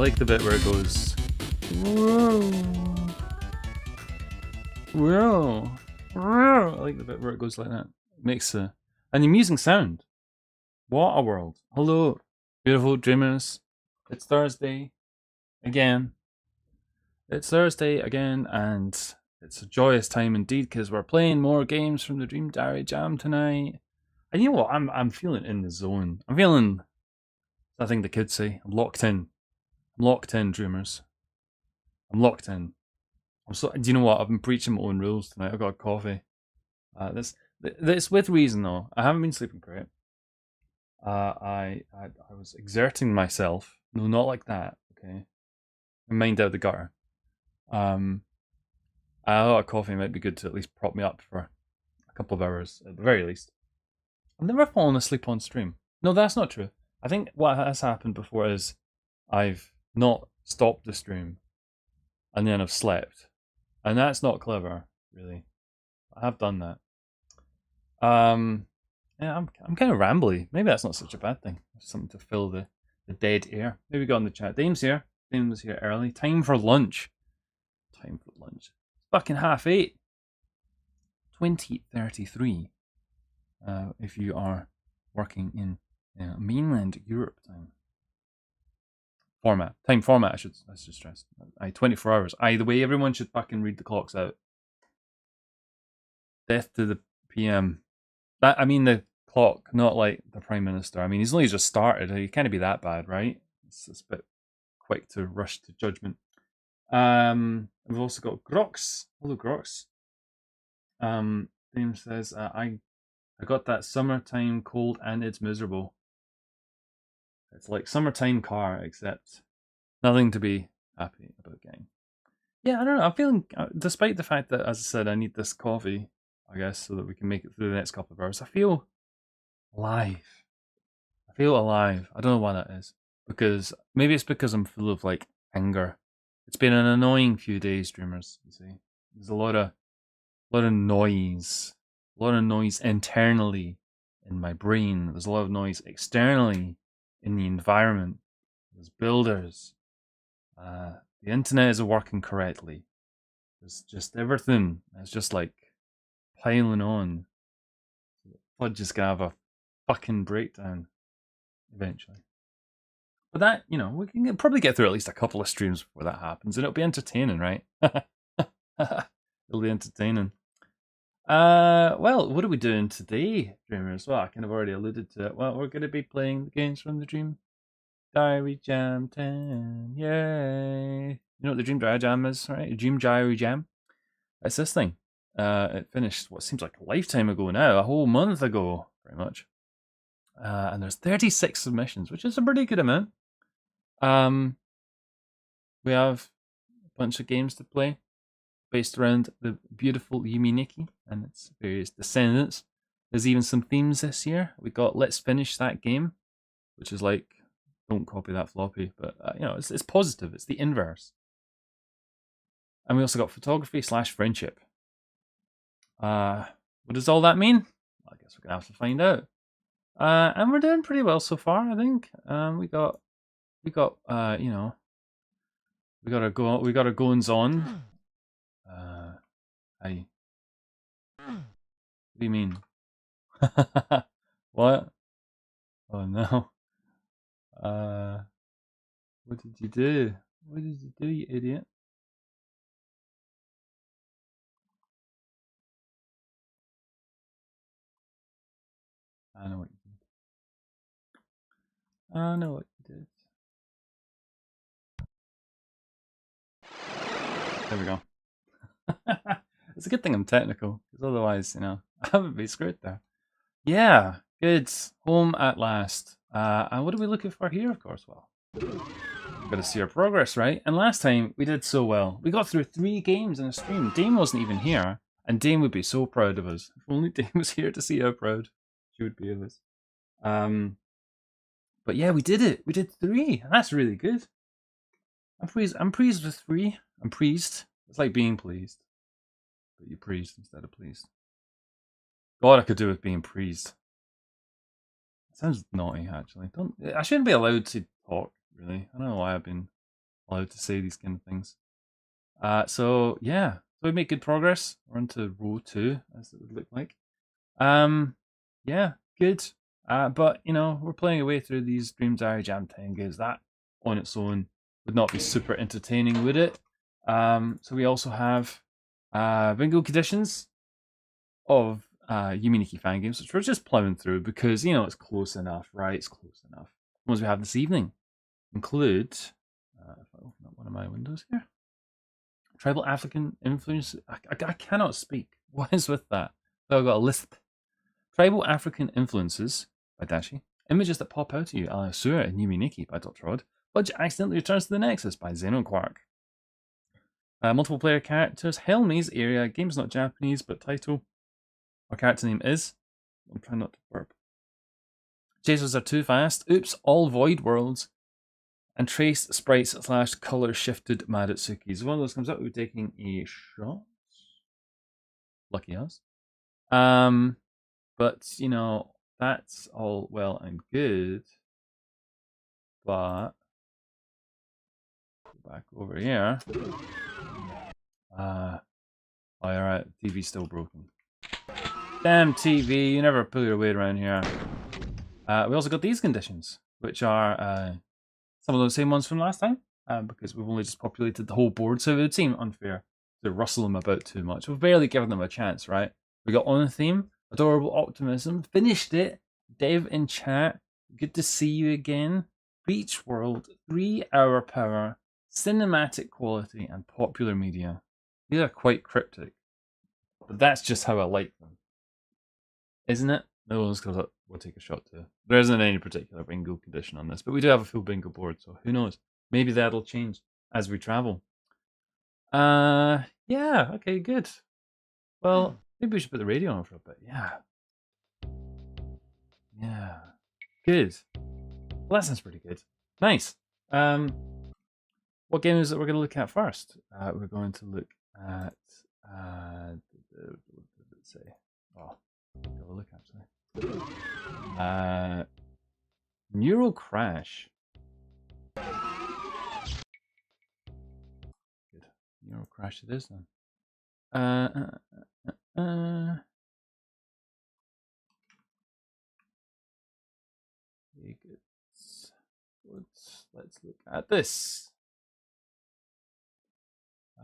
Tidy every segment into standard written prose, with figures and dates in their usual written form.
like the bit where it goes, whoa, whoa, whoa. I like the bit where it goes like that. It makes an amusing sound. What a world. Hello, beautiful dreamers. It's Thursday again. It's Thursday again, and it's a joyous time indeed because we're playing more games from the Dream Diary Jam tonight. And you know what? I'm feeling in the zone. I'm feeling, I think the kids say, I'm locked in. I'm locked in, dreamers. I'm locked in. Do you know what? I've been preaching my own rules tonight. I've got a coffee. This with reason though. I haven't been sleeping great. I was exerting myself. No, not like that. Okay, my mind out the gutter. I thought a coffee might be good to at least prop me up for a couple of hours at the very least. I've never fallen asleep on stream. No, that's not true. I think what has happened before is I've not stopped the stream and then I've slept. And that's not clever, really. I have done that. Yeah, I'm kind of rambly. Maybe that's not such a bad thing. Something to fill the dead air. Maybe go on the chat. Dame's here. Dame was here early. Time for lunch. Time for lunch. It's fucking 8:30. 20:33. If you are working in mainland Europe time. Time format, I should stress. 24 hours. Either way, everyone should fucking read the clocks out. Death to the PM. I mean the clock, not like the Prime Minister. I mean, he's only just started. He can't be that bad, right? It's a bit quick to rush to judgment. We've also got Grox. Hello, Grox. Dame says, I got that summertime cold and it's miserable. It's like summertime car, except nothing to be happy about getting. Yeah, I don't know. I'm feeling, despite the fact that, as I said, I need this coffee, I guess, so that we can make it through the next couple of hours. I feel alive. I feel alive. I don't know why that is. Maybe it's because I'm full of like anger. It's been an annoying few days, dreamers. You see, there's a lot of noise, internally in my brain. There's a lot of noise externally in the environment. There's builders. The internet isn't working correctly. There's just everything. It's just like piling on. Fudge is gonna have a fucking breakdown eventually. But that, we can probably get through at least a couple of streams before that happens, and it'll be entertaining, right? It'll be entertaining. Well, what are we doing today, dreamers? Well, I kind of already alluded to it. Well, we're going to be playing the games from the Dream Diary Jam 10. Yay! You know what the Dream Diary Jam is, right? Dream Diary Jam. It's this thing. It finished what seems like a lifetime ago now, a whole month ago, pretty much. And there's 36 submissions, which is a pretty good amount. We have a bunch of games to play based around the beautiful Yumi Nikki and its various descendants. There's even some themes this year. We got Let's Finish That Game, which is like, don't copy that floppy, but it's positive. It's the inverse. And we also got photography / friendship. What does all that mean? I guess we're gonna have to find out. And we're doing pretty well so far, I think. We got our goings on. What do you mean? What? Oh no. What did you do? What did you do, you idiot? I know what you did. I know what you did. There we go. It's a good thing I'm technical, because otherwise, I would be screwed there. Yeah, good. Home at last. And what are we looking for here, of course? Well, we've got to see our progress, right? And last time, we did so well. We got through 3 games in a stream. Dame wasn't even here, and Dame would be so proud of us. If only Dame was here to see how proud she would be of us. But yeah, we did it. We did 3, and that's really good. I'm pleased with 3. I'm pleased. It's like being pleased. But you pleased instead of pleased. God, I could do with being pleased. It sounds naughty, actually. I shouldn't be allowed to talk, really. I don't know why I've been allowed to say these kind of things. So yeah, so we make good progress. We're into row 2, as it would look like. Yeah, good. But you know, we're playing away through these Dream Diary Jam 10 games. That on its own would not be super entertaining, would it? So we also have bingo conditions of Yuminiki fan games, which we're just plowing through because you know it's close enough, right? It's close enough. The ones we have this evening include. If I open up one of my windows here, tribal African influence. I cannot speak. What is with that? So I've got a lisp. Tribal African Influences by Dashi. Images that pop out at you, Asura and Yuminiki by Dr. Rod. Budget accidentally returns to the Nexus by Xenoquark. Multiple player characters. Helmi's area. Game's not Japanese, but title. Our character name is. I'm trying not to burp. Chasers are too fast. Oops, all void worlds. And trace sprites / color shifted Marutsukis. One of those comes up, we're taking a shot. Lucky us. But you know, that's all well and good. But go back over here. Alright, TV's still broken. Damn TV, you never pull your weight around here. We also got these conditions, which are some of those same ones from last time, because we've only just populated the whole board, so it would seem unfair to rustle them about too much. We've barely given them a chance, right? We got On Theme, Adorable Optimism, finished it, Dev in chat, good to see you again, Beach World, 3 Hour Power, Cinematic Quality, and Popular Media. These are quite cryptic, but that's just how I like them. Isn't it? No one's because we'll take a shot too. There isn't any particular bingo condition on this, but we do have a full bingo board, so who knows? Maybe that'll change as we travel. Yeah, okay, good. Well, maybe we should put the radio on for a bit. Yeah. Yeah. Good. Well, that sounds pretty good. Nice. What game is it we're going to look at first? We're going to look at what did it say? Oh, have a look actually. Neural Crash. Good. Neural Crash it is then. Very good. Let's look at this.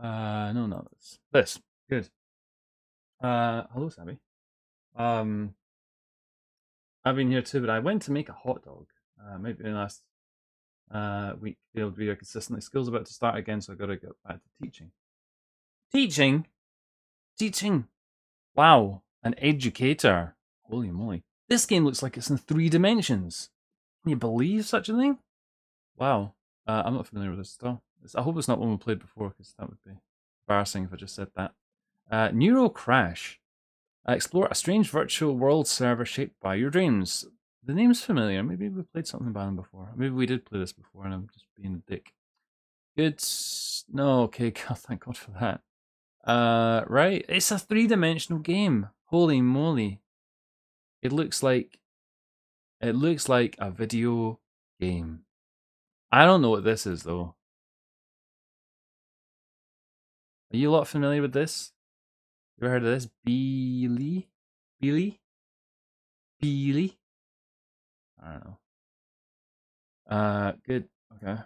No, not this. This. Good. Hello, Sammy. I've been here too, but I went to make a hot dog. Maybe in the last week, be able to be consistently. School's about to start again, so I gotta get back to teaching. Teaching. Wow, an educator. Holy moly! This game looks like it's in 3 dimensions. Can you believe such a thing? Wow. I'm not familiar with this still. I hope it's not one we played before, because that would be embarrassing if I just said that. Neural Crash. Explore a strange virtual world server shaped by your dreams. The name's familiar. Maybe we played something by them before. Maybe we did play this before and I'm just being a dick. Good. No, okay, God, thank God for that. Right. It's a 3-dimensional game. Holy moly. It looks like a video game. I don't know what this is though. Are you a lot familiar with this? You ever heard of this? Beely? I don't know. Good. Okay.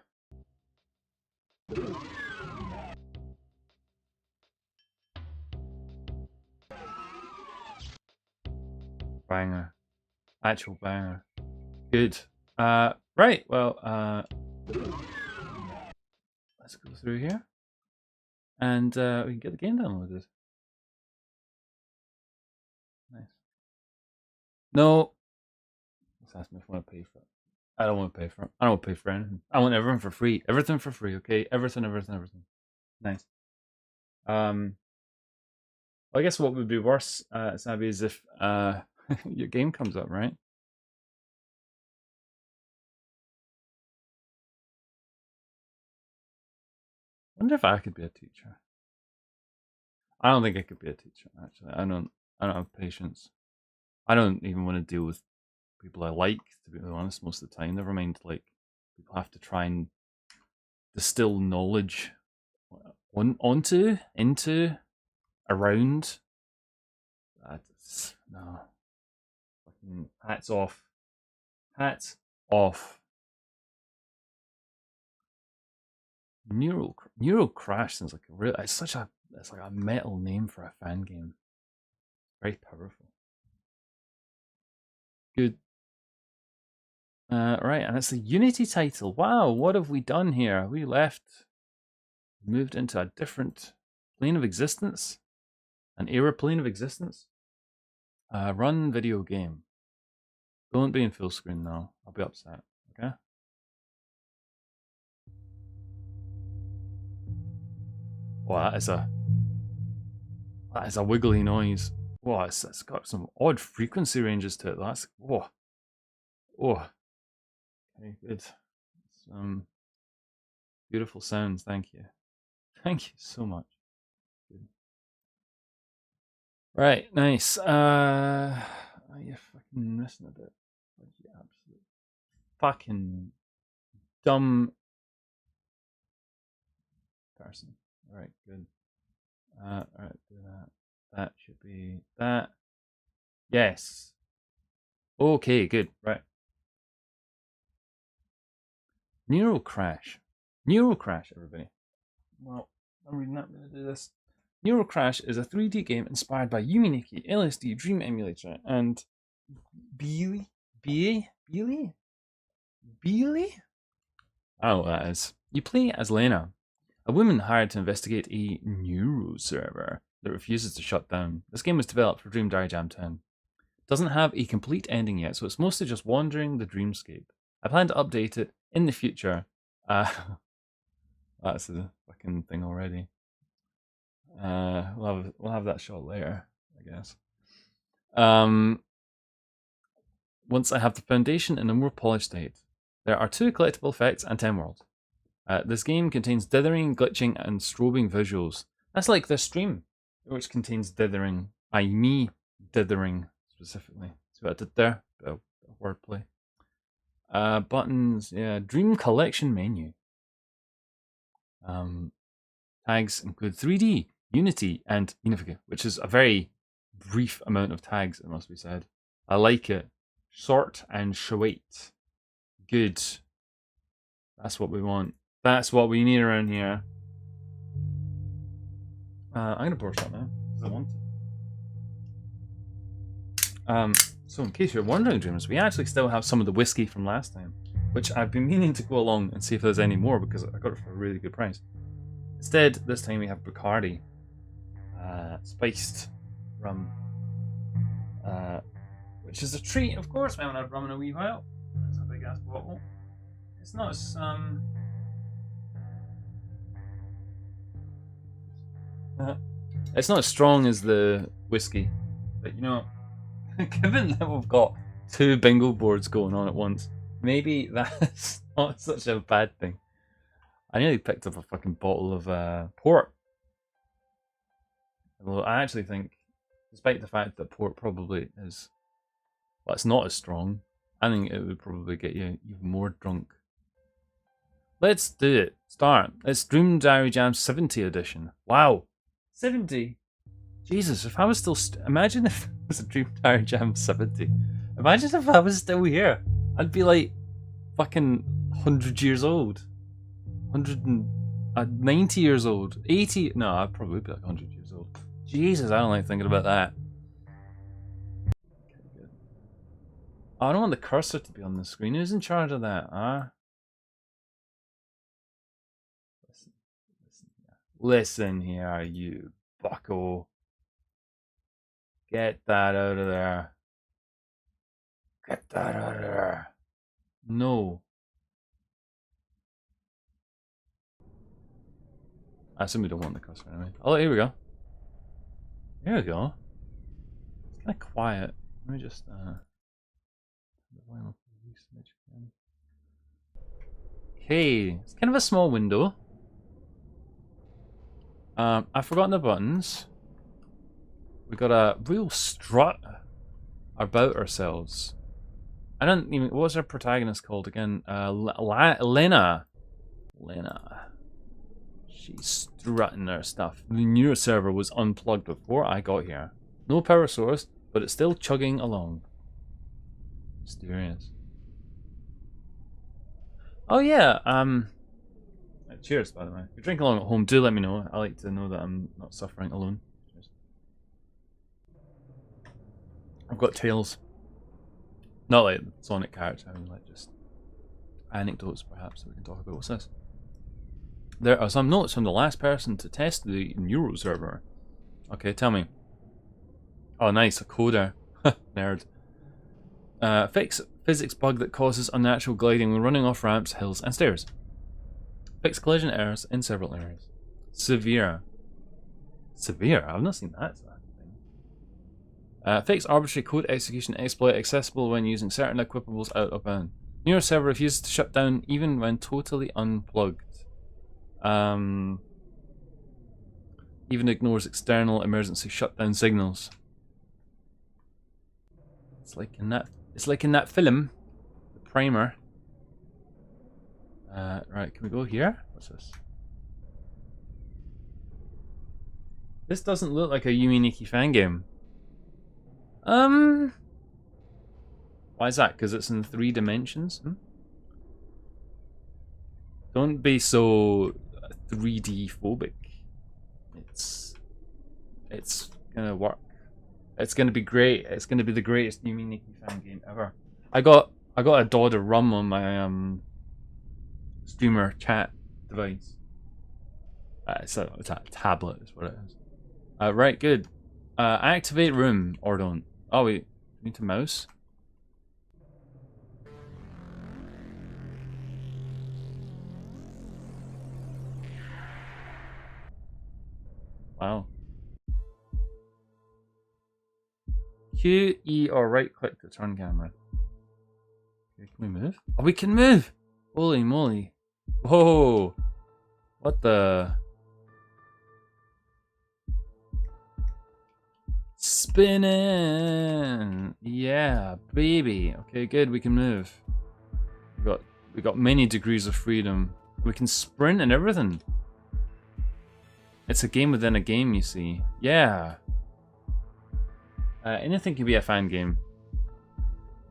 Banger. Actual banger. Good. Right. Well, let's go through here. And we can get the game downloaded. Nice. No. Let's ask me if I want to pay for it. I don't want to pay for it. I don't want to pay for anything. I want everything for free. Everything for free, okay? Everything. Nice. Well, I guess what would be worse, Sabi, is if your game comes up, right? I wonder if I could be a teacher. I don't think I could be a teacher, actually. I don't have patience. I don't even want to deal with people I like, to be honest, most of the time. Never mind, like, people have to try and distill knowledge into, around. That's no. Fucking hats off. Hats off. Neural Crash sounds like a real. It's like a metal name for a fan game. Very powerful. Good. Right, and it's a Unity title. Wow, what have we done here? We moved into a different plane of existence, an era plane of existence. Run video game. Don't be in full screen now. I'll be upset. Okay. Wow, that is a wiggly noise. Wow, it's got some odd frequency ranges to it. That's whoa. Oh. Okay, good. Some beautiful sounds. Thank you. Thank you so much. Good. Right, nice. You're fucking missing a bit. You absolute fucking dumb person. Alright, good. Alright, do that. That should be that. Yes. Okay, good. Right. Neural Crash. Neural Crash, everybody. Well, I'm reading that. I'm going to do this. Neural Crash is a 3D game inspired by Yuminiki, LSD, Dream Emulator, and Beely? I don't know what that is. You play as Lena, a woman hired to investigate a neuro server that refuses to shut down. This game was developed for Dream Diary Jam 10. It doesn't have a complete ending yet, so it's mostly just wandering the dreamscape. I plan to update it in the future. That's a fucking thing already. We'll have that shot later, I guess. Once I have the foundation in a more polished state. There are 2 collectible effects and 10 worlds. This game contains dithering, glitching, and strobing visuals. That's like this stream, which contains dithering. Me dithering specifically. See what I did there? Bit of wordplay. Buttons, yeah. Dream collection menu. Tags include 3D, Unity, and Unifica, which is a very brief amount of tags, it must be said. I like it. Short and sweet. Good. That's what we want. That's what we need around here. I'm going to pour something now, because I want to. So in case you're wondering, dreamers, we actually still have some of the whiskey from last time, which I've been meaning to go along and see if there's any more, because I got it for a really good price. Instead, this time we have Bacardi. Spiced rum. Which is a treat, of course. We haven't had rum in a wee while. That's a big ass bottle. It's not as it's not as strong as the whiskey, but you know, given that we've got 2 bingo boards going on at once, maybe that's not such a bad thing. I nearly picked up a fucking bottle of port. Although I actually think, despite the fact that port probably is, well, it's not as strong, I think it would probably get you even more drunk. Let's do it. Start. It's Dream Diary Jam 70 edition. Wow. 70? Jesus, if I was still... imagine if it was a Dream Diary Jam 70. Imagine if I was still here. I'd be like fucking 100 years old. 190 years old. 80... no, I'd probably be like 100 years old. Jesus, I don't like thinking about that. Okay, good. Oh, I don't want the cursor to be on the screen. Who's in charge of that, huh? Listen here, you bucko. Get that out of there. Get that out of there. No. I assume we don't want the cursor anyway. Oh, here we go. Here we go. It's kind of quiet. Let me just okay, it's kind of a small window. I've forgotten the buttons. We got a real strut about ourselves. I don't even. What was our protagonist called again? Lena. Lena. She's strutting her stuff. The newer server was unplugged before I got here. No power source, but it's still chugging along. Mysterious. Oh yeah, cheers, by the way. If you're drinking along at home, do let me know. I like to know that I'm not suffering alone. Cheers. I've got tales. Not like Sonic character, I mean like just anecdotes perhaps that we can talk about. What's this? There are some notes from the last person to test the Neuro server. Okay, tell me. Oh nice, a coder. Nerd. Fix physics bug that causes unnatural gliding when running off ramps, hills, and stairs. Fix collision errors in several areas. Severe. Severe? I've not seen that thing. Fix arbitrary code execution exploit accessible when using certain equipables out of bound. Newer server refuses to shut down even when totally unplugged. Even ignores external emergency shutdown signals. It's like in that film, the primer. Right, can we go here? What's this? This doesn't look like a Yumi Nikki fan game. Why is that? Because it's in 3 dimensions? Don't be so 3D phobic. It's gonna work. It's gonna be great. It's gonna be the greatest Yumi Nikki fan game ever. I got a Dod of rum on my streamer chat device. It's a tablet is what it is. Right, good. Activate room or don't. Oh wait, need to mouse. Wow. Q, E, or right click to turn camera. Okay, can we move? Oh, we can move! Holy moly. Whoa! What the? Spinning! Yeah, baby. Okay, good, we can move. We got many degrees of freedom. We can sprint and everything. It's a game within a game, you see. Yeah. Anything can be a fan game.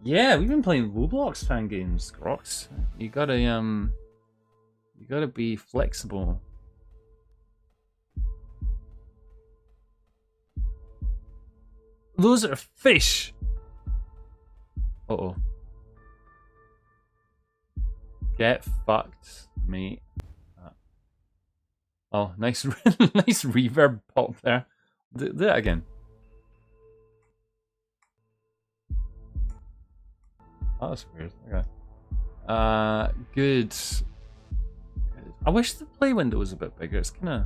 Yeah, we've been playing Roblox fan games, Grox. You gotta be flexible. Those are fish. Uh-oh. Get fucked, mate. Oh, nice, nice reverb pop there. Do that again. Oh, that's weird. Okay. Good. I wish the play window was a bit bigger. It's kind of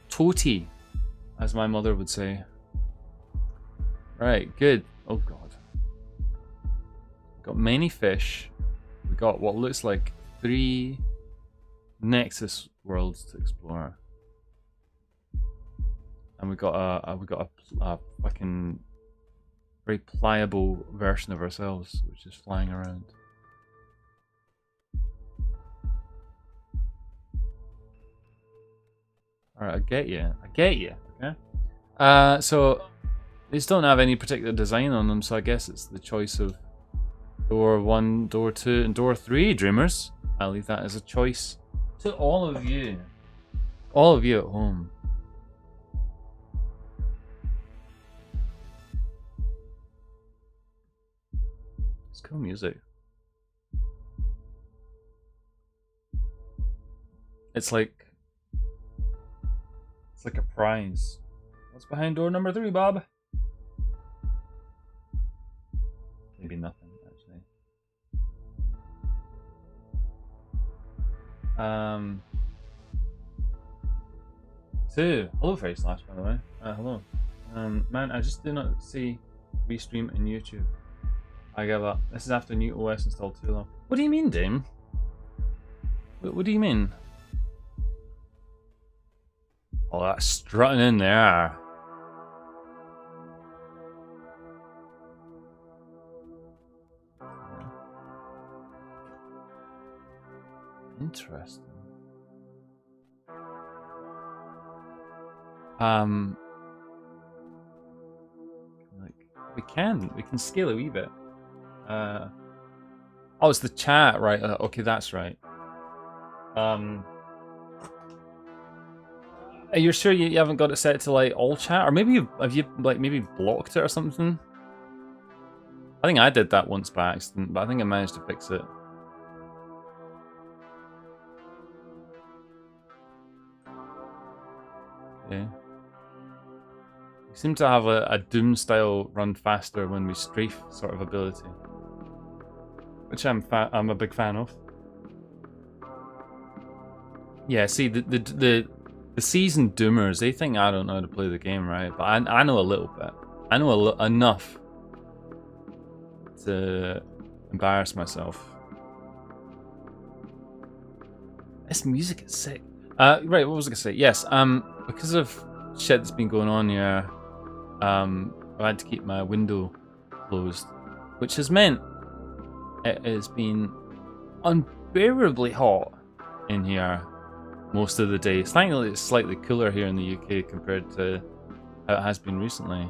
toty, as my mother would say. Right, good. Oh god. Got many fish. We got what looks like 3 Nexus worlds to explore, and we got a fucking very pliable version of ourselves, which is flying around. Alright, I get you. Okay. So these don't have any particular design on them, so I guess it's the choice of door 1, door 2, and door 3, dreamers. I'll leave that as a choice to all of you. All of you at home. It's cool music. It's like a prize. What's behind door number 3, Bob? Maybe nothing, actually. 2. Hello, Fairy Slash, by the way. Hello. Man, I just do not see restream in YouTube. I give up. This is after new OS installed too long. What do you mean, Dame? What do you mean? Oh, that's strutting in there. Interesting. Like we can scale a wee bit. Oh, it's the chat, right? Okay, that's right. Are you sure you haven't got it set to like all chat, or maybe have you like maybe blocked it or something? I think I did that once by accident, but I think I managed to fix it. Yeah. We seem to have a Doom style run faster when we strafe sort of ability, which I'm a big fan of. Yeah, see the seasoned Doomers, they think I don't know how to play the game, right? But I know a little bit. I know enough to embarrass myself. This music is sick. Right, what was I gonna say? Yes, because of shit that's been going on here, I had to keep my window closed, which has meant it has been unbearably hot in here most of the day. Thankfully, it's slightly cooler here in the UK compared to how it has been recently.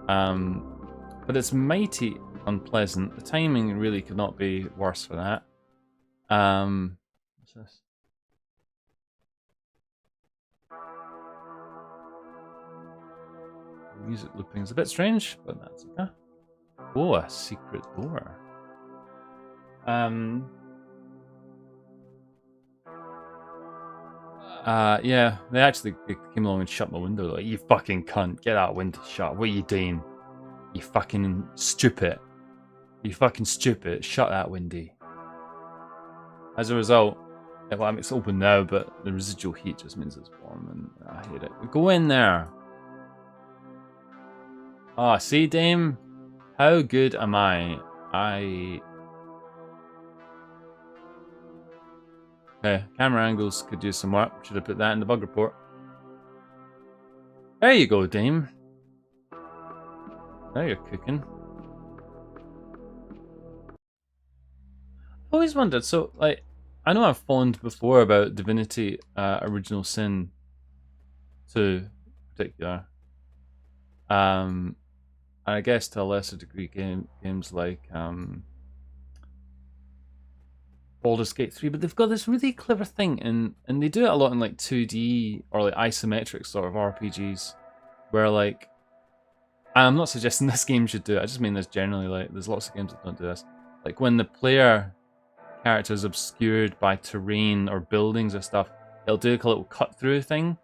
But it's mighty unpleasant. The timing really could not be worse for that. What's this? Music looping is a bit strange, but that's okay. Oh, a secret door. Yeah, they actually came along and shut my window. Like, you fucking cunt, get that window shut. What are you doing? You fucking stupid. You fucking stupid. Shut that window. As a result, well, I mean, it's open now, but the residual heat just means it's warm, and I hate it. Go in there. Ah, see, Dame? How good am I? Okay, camera angles could use some work. Should have put that in the bug report. There you go, Dame. Now you're cooking. I've always wondered, so, like, I know I've fawned before about Divinity Original Sin 2 in particular. And I guess to a lesser degree games like Baldur's Gate 3, but they've got this really clever thing, and they do it a lot in like 2D or like isometric sort of RPGs, where like, I'm not suggesting this game should do it, I just mean this generally, like there's lots of games that don't do this. Like when the player character is obscured by terrain or buildings or stuff, it'll do like a little cut through thing,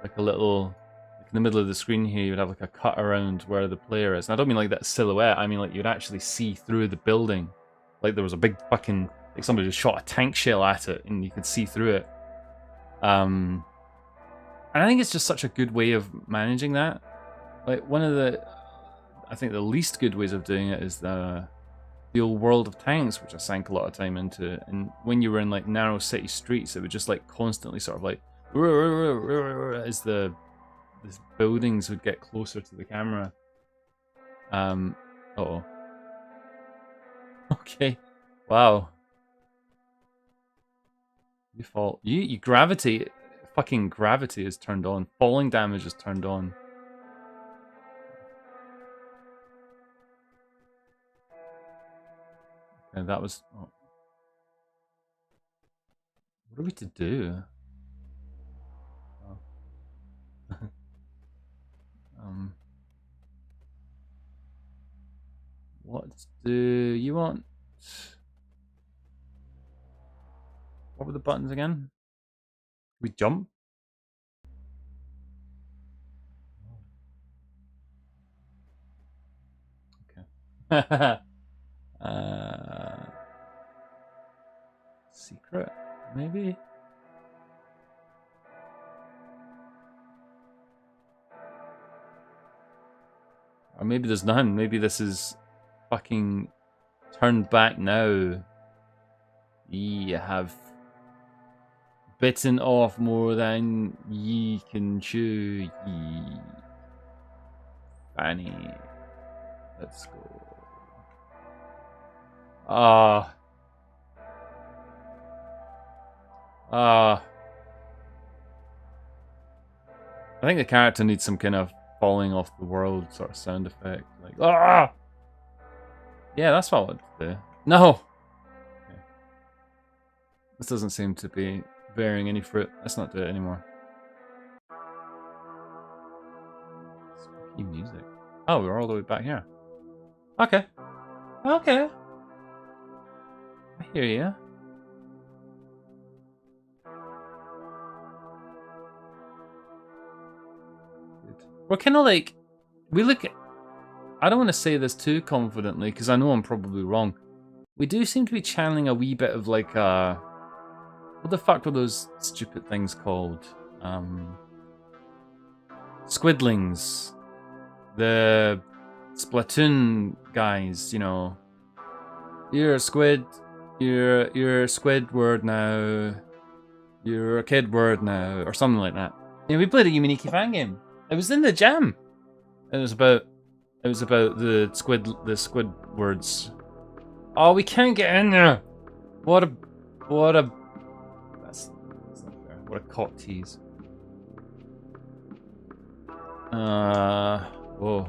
like a little, like in the middle of the screen here, you'd have like a cut around where the player is. And I don't mean like that silhouette, I mean like you'd actually see through the building. Like there was a big fucking, like somebody just shot a tank shell at it and you could see through it. And I think it's just such a good way of managing that. Like one of the, I think the least good ways of doing it is the old World of Tanks, which I sank a lot of time into. And when you were in like narrow city streets, it would just like constantly sort of like as the buildings would get closer to the camera. Uh-oh. Okay. Wow. You fall. You gravity. Fucking gravity is turned on. Falling damage is turned on. Okay, that was. Oh. What are we to do? Oh. What do you want? What were the buttons again? We jump? Okay. Secret, maybe? Or maybe there's none. Maybe this is fucking turned back now. Ye have bitten off more than ye can chew, ye. Fanny. Let's go. Ah. I think the character needs some kind of falling off the world sort of sound effect. Like, ah! Yeah, that's what I want to do. No! Okay. This doesn't seem to be bearing any fruit. Let's not do it anymore. Spooky music. Oh, we're all the way back here. Okay. Okay. I hear you. We're kind of like, we look at, I don't want to say this too confidently because I know I'm probably wrong. We do seem to be channeling a wee bit of like what the fuck were those stupid things called? Squidlings. The Splatoon guys, you know. You're a squid. You're a Squidward now. You're a Kidward now, or something like that. Yeah, we played a Yuminiki fan game. It was in the jam. It was about the Squidwards. Oh, we can't get in there. What a that's not fair. What a cock tease. Whoa.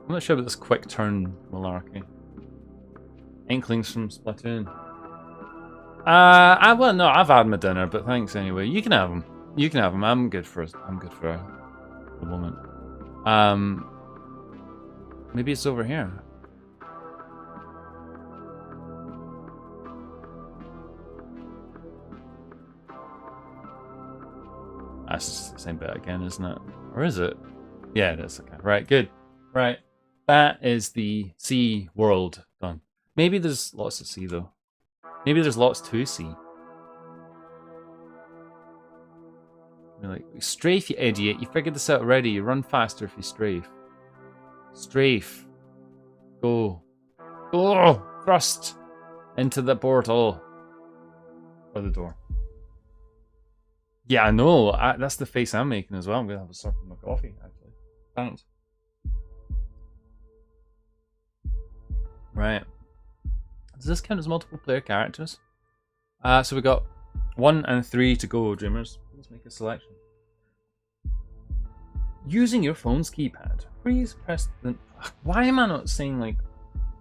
I'm not sure about this quick turn malarkey. Inklings from Splatoon. Well, no, I've had my dinner, but thanks anyway. You can have them. You can have them. I'm good for the moment. Maybe it's over here. That's just the same bit again, isn't it? Or is it? Yeah, it is. Okay. Right, good. Right. That is the sea world done. Maybe there's lots to see, though. Maybe there's lots to see. You're like, strafe, you idiot. You figured this out already. You run faster if you strafe. Strafe. Go. Go! Thrust into the portal. Or the door. Yeah, I know. That's the face I'm making as well. I'm going to have a sup of my coffee, actually. Thanks. Right. Does this count as multiple player characters? So we got 1 and 3 to go, Dreamers. Let's make a selection. Using your phone's keypad, please press the... Why am I not saying, like,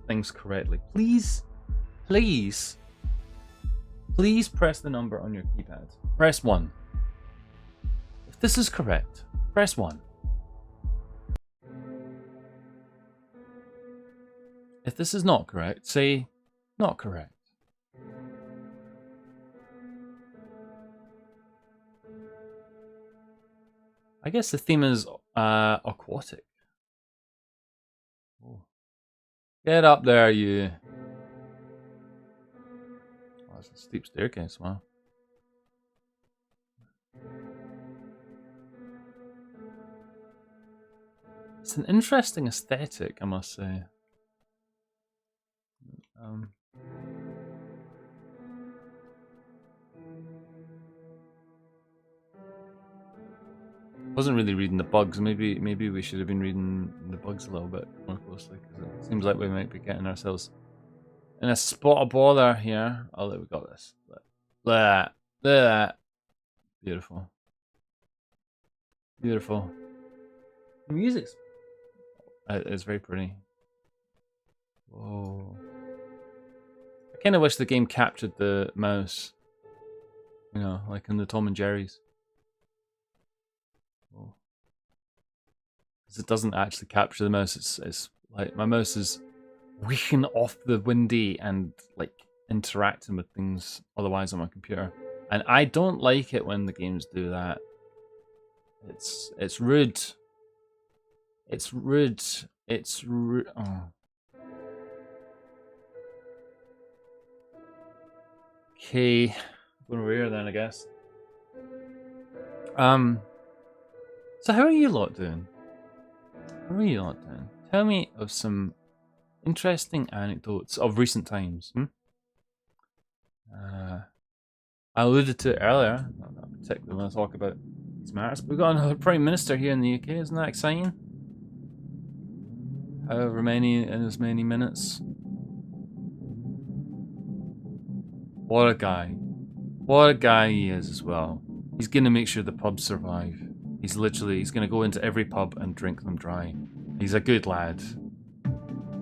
things correctly? Please press the number on your keypad. Press 1. If this is correct, press 1. If this is not correct, say not correct. I guess the theme is aquatic. Oh. Get up there, you. Oh, that's a steep staircase, wow. It's an interesting aesthetic, I must say. Wasn't really reading the bugs. Maybe we should have been reading the bugs a little bit more closely, because it seems like we might be getting ourselves in a spot of bother here. Oh, there we got this. Look at that. Beautiful. Beautiful. The music's it's very pretty. Whoa. I kind of wish the game captured the mouse. You know, like in the Tom and Jerry's. Because it doesn't actually capture the mouse. It's like my mouse is wheeling off the windy and like interacting with things otherwise on my computer. And I don't like it when the games do that. It's rude. It's rude. It's rude. Oh. Okay, going over here then, I guess. So how are you lot doing? How are you lot doing? Tell me of some interesting anecdotes of recent times. I alluded to it earlier, not particularly when I talk about these matters. We've got another Prime Minister here in the UK, isn't that exciting? However many in as many minutes. What a guy. What a guy he is as well. He's gonna make sure the pubs survive. He's gonna go into every pub and drink them dry. He's a good lad.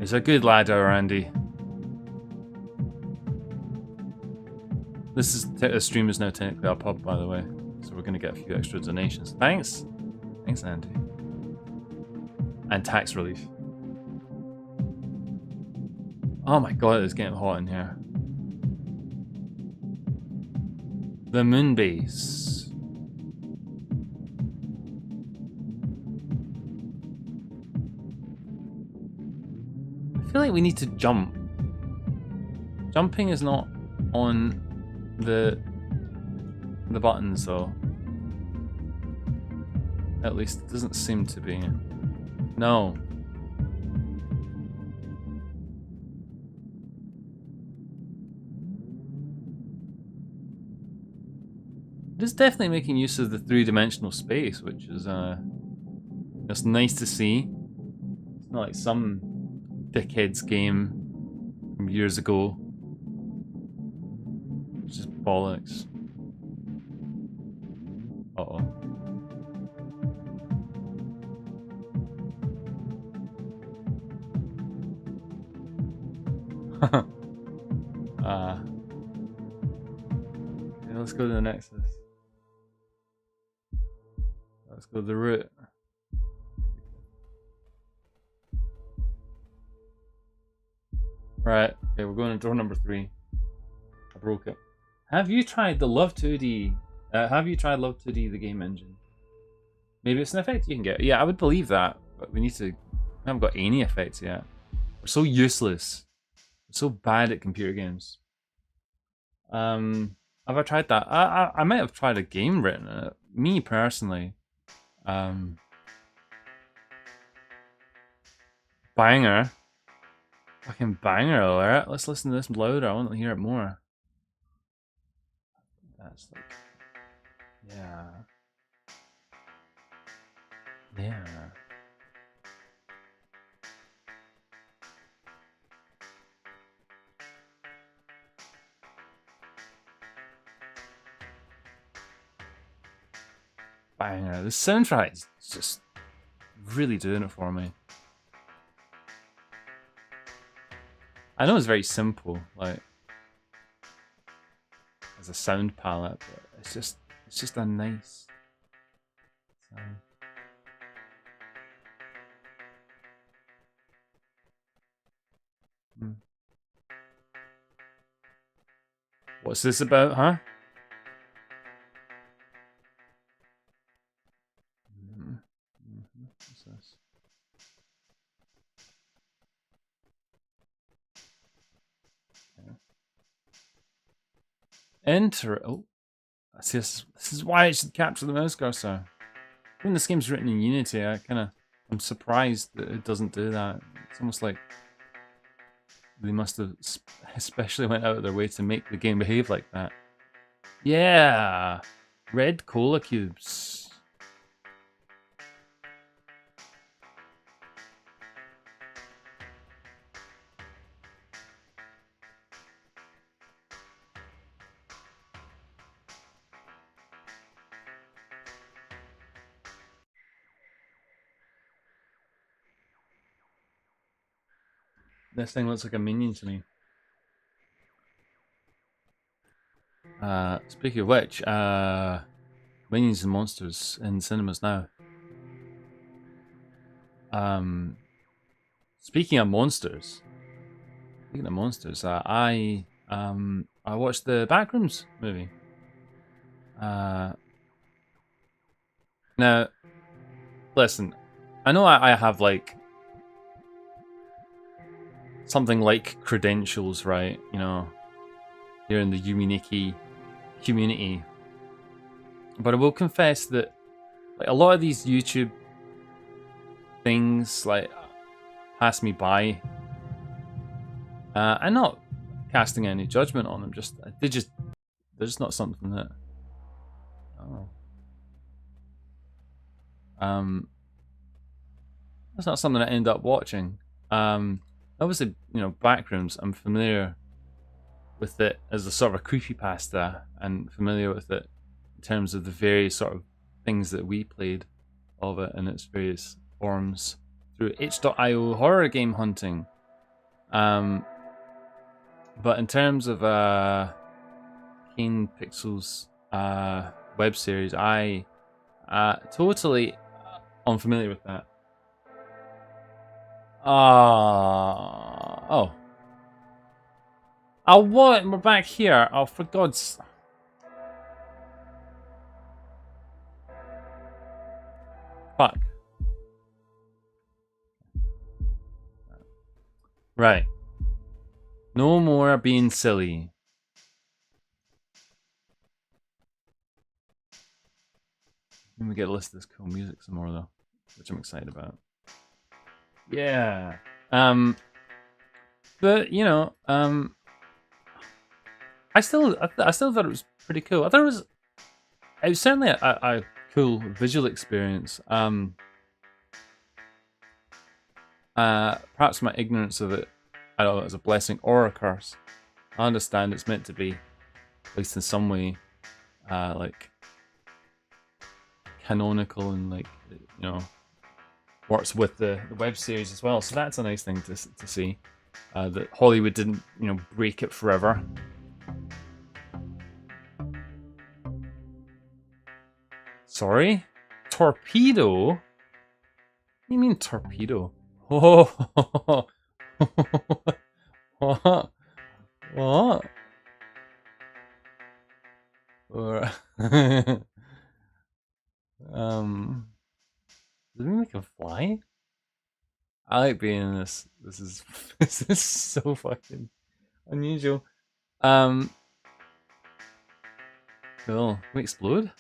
He's a good lad, our Andy. This stream is now technically a pub, by the way, so we're gonna get a few extra donations. Thanks, thanks, Andy. And tax relief. Oh my god, it's getting hot in here. The moon base. I feel like we need to jump. Jumping is not on the buttons though. At least it doesn't seem to be. No. It is definitely making use of the three-dimensional space, which is just nice to see. It's not like some dickhead's game from years ago. It's just bollocks. Uh-oh. Okay, let's go to the Nexus. Let's go to the route. Right, okay, we're going to door number 3. I broke it. Have you tried the Love 2D? Have you tried Love 2D, the game engine? Maybe it's an effect you can get. Yeah, I would believe that, but we haven't got any effects yet. We're so useless. We're so bad at computer games. Have I tried that? I might have tried a game written in it. Me personally. Banger. Fucking banger alert. Let's listen to this louder. I want to hear it more. That's like... Yeah. Yeah. Banger. The soundtrack is just really doing it for me. I know it's very simple, like as a sound palette, but it's just a nice sound. What's this about, huh? What's this? Okay. Enter. Oh, this is why it should capture the mouse cursor. When this game's written in Unity, I'm surprised that it doesn't do that. It's almost like they must have especially went out of their way to make the game behave like that. Yeah, red cola cubes. This thing looks like a minion to me. Speaking of which, Minions and Monsters in cinemas now. Speaking of monsters, I watched the Backrooms movie. Now, listen, I know I have like something like credentials, right? You know, here in the Uminiki community. But I will confess that like a lot of these YouTube things like pass me by. I'm not casting any judgment on them. They're just not something that. Oh. That's not something I end up watching. Obviously, you know, Backrooms. I'm familiar with it as a sort of a creepypasta and familiar with it in terms of the various sort of things that we played of it in its various forms through H.io horror game hunting. But in terms of Kane Pixels web series, I totally unfamiliar with that. Oh. Oh, what? We're back here. Oh, for God's... Fuck. Right. No more being silly. Let me get a list of this cool music some more, though, which I'm excited about. Yeah. But, you know, I still thought it was pretty cool. I thought it was certainly a cool visual experience. Perhaps my ignorance of it, I don't know, as a blessing or a curse. I understand it's meant to be, at least in some way, like canonical and like, you know, works with the web series as well. So that's a nice thing to see. That Hollywood didn't, you know, break it forever. Sorry? Torpedo? What do you mean torpedo? Oh, what? What? Or does it mean we can fly? I like being in this. This is this is so fucking unusual. Cool. Can we explode?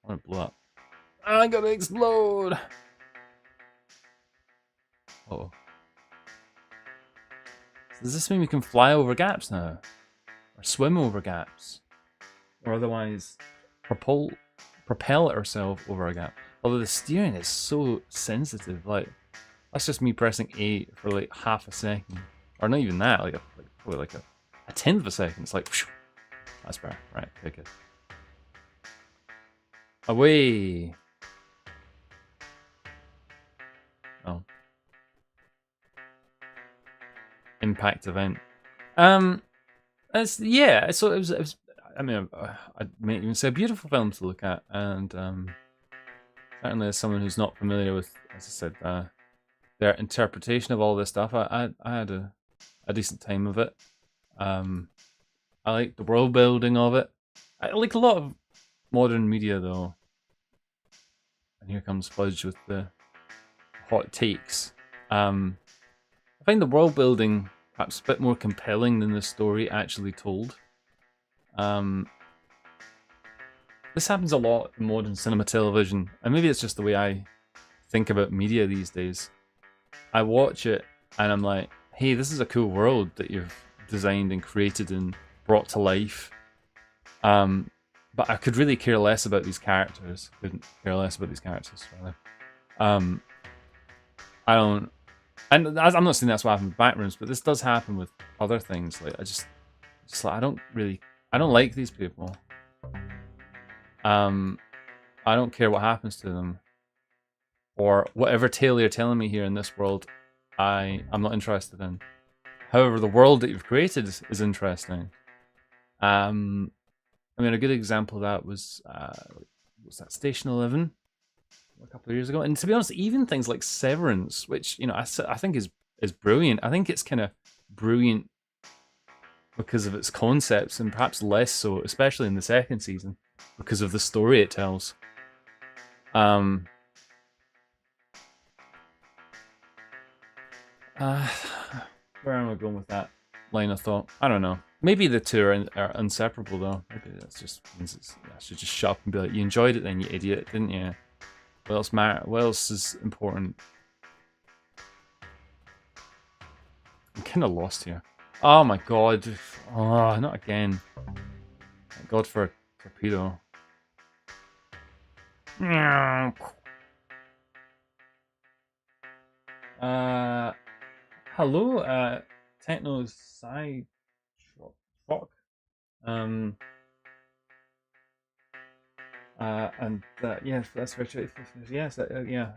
I want to blow up. I gotta explode. Oh. Does this mean we can fly over gaps now? Or swim over gaps? Or otherwise propel ourselves over a gap? Although the steering is so sensitive, like that's just me pressing A for like half a second. Or not even that, probably like a tenth of a second. It's like, whoosh. That's better. Right, okay, good. Away! Oh. Impact event. Yeah, so it was I mean, I may even say a beautiful film to look at, and certainly as someone who's not familiar with, as I said, their interpretation of all this stuff, I had a decent time of it. I like the world building of it. I like a lot of modern media, though. And here comes Fudge with the hot takes. I find the world building perhaps a bit more compelling than the story actually told. This happens a lot in modern cinema television, and maybe it's just the way I think about media these days. I watch it and I'm like, hey, this is a cool world that you've designed and created and brought to life. But I could really care less about these characters. Couldn't care less about these characters, rather. I don't, and I'm not saying that's what happened with Backrooms, but this does happen with other things. Like I just like I don't like these people. I don't care what happens to them, or whatever tale you're telling me here in this world. I'm not interested in. However, the world that you've created is interesting. I mean, a good example of that was that Station 11 a couple of years ago. And to be honest, even things like Severance, which I think is brilliant. I think it's kind of brilliant because of its concepts, and perhaps less so, especially in the second season, because of the story it tells. Where am I going with that line of thought? I don't know. Maybe the two are inseparable, though. Maybe that's just means I should just shut up and be like, "You enjoyed it, then, you idiot, didn't you? What else matter? What else is important?" I'm kind of lost here. Oh my god! Oh, not again! Thank God for a torpedo. Hello, Techno Sci talk. Yes, that's very true. Yes, yeah.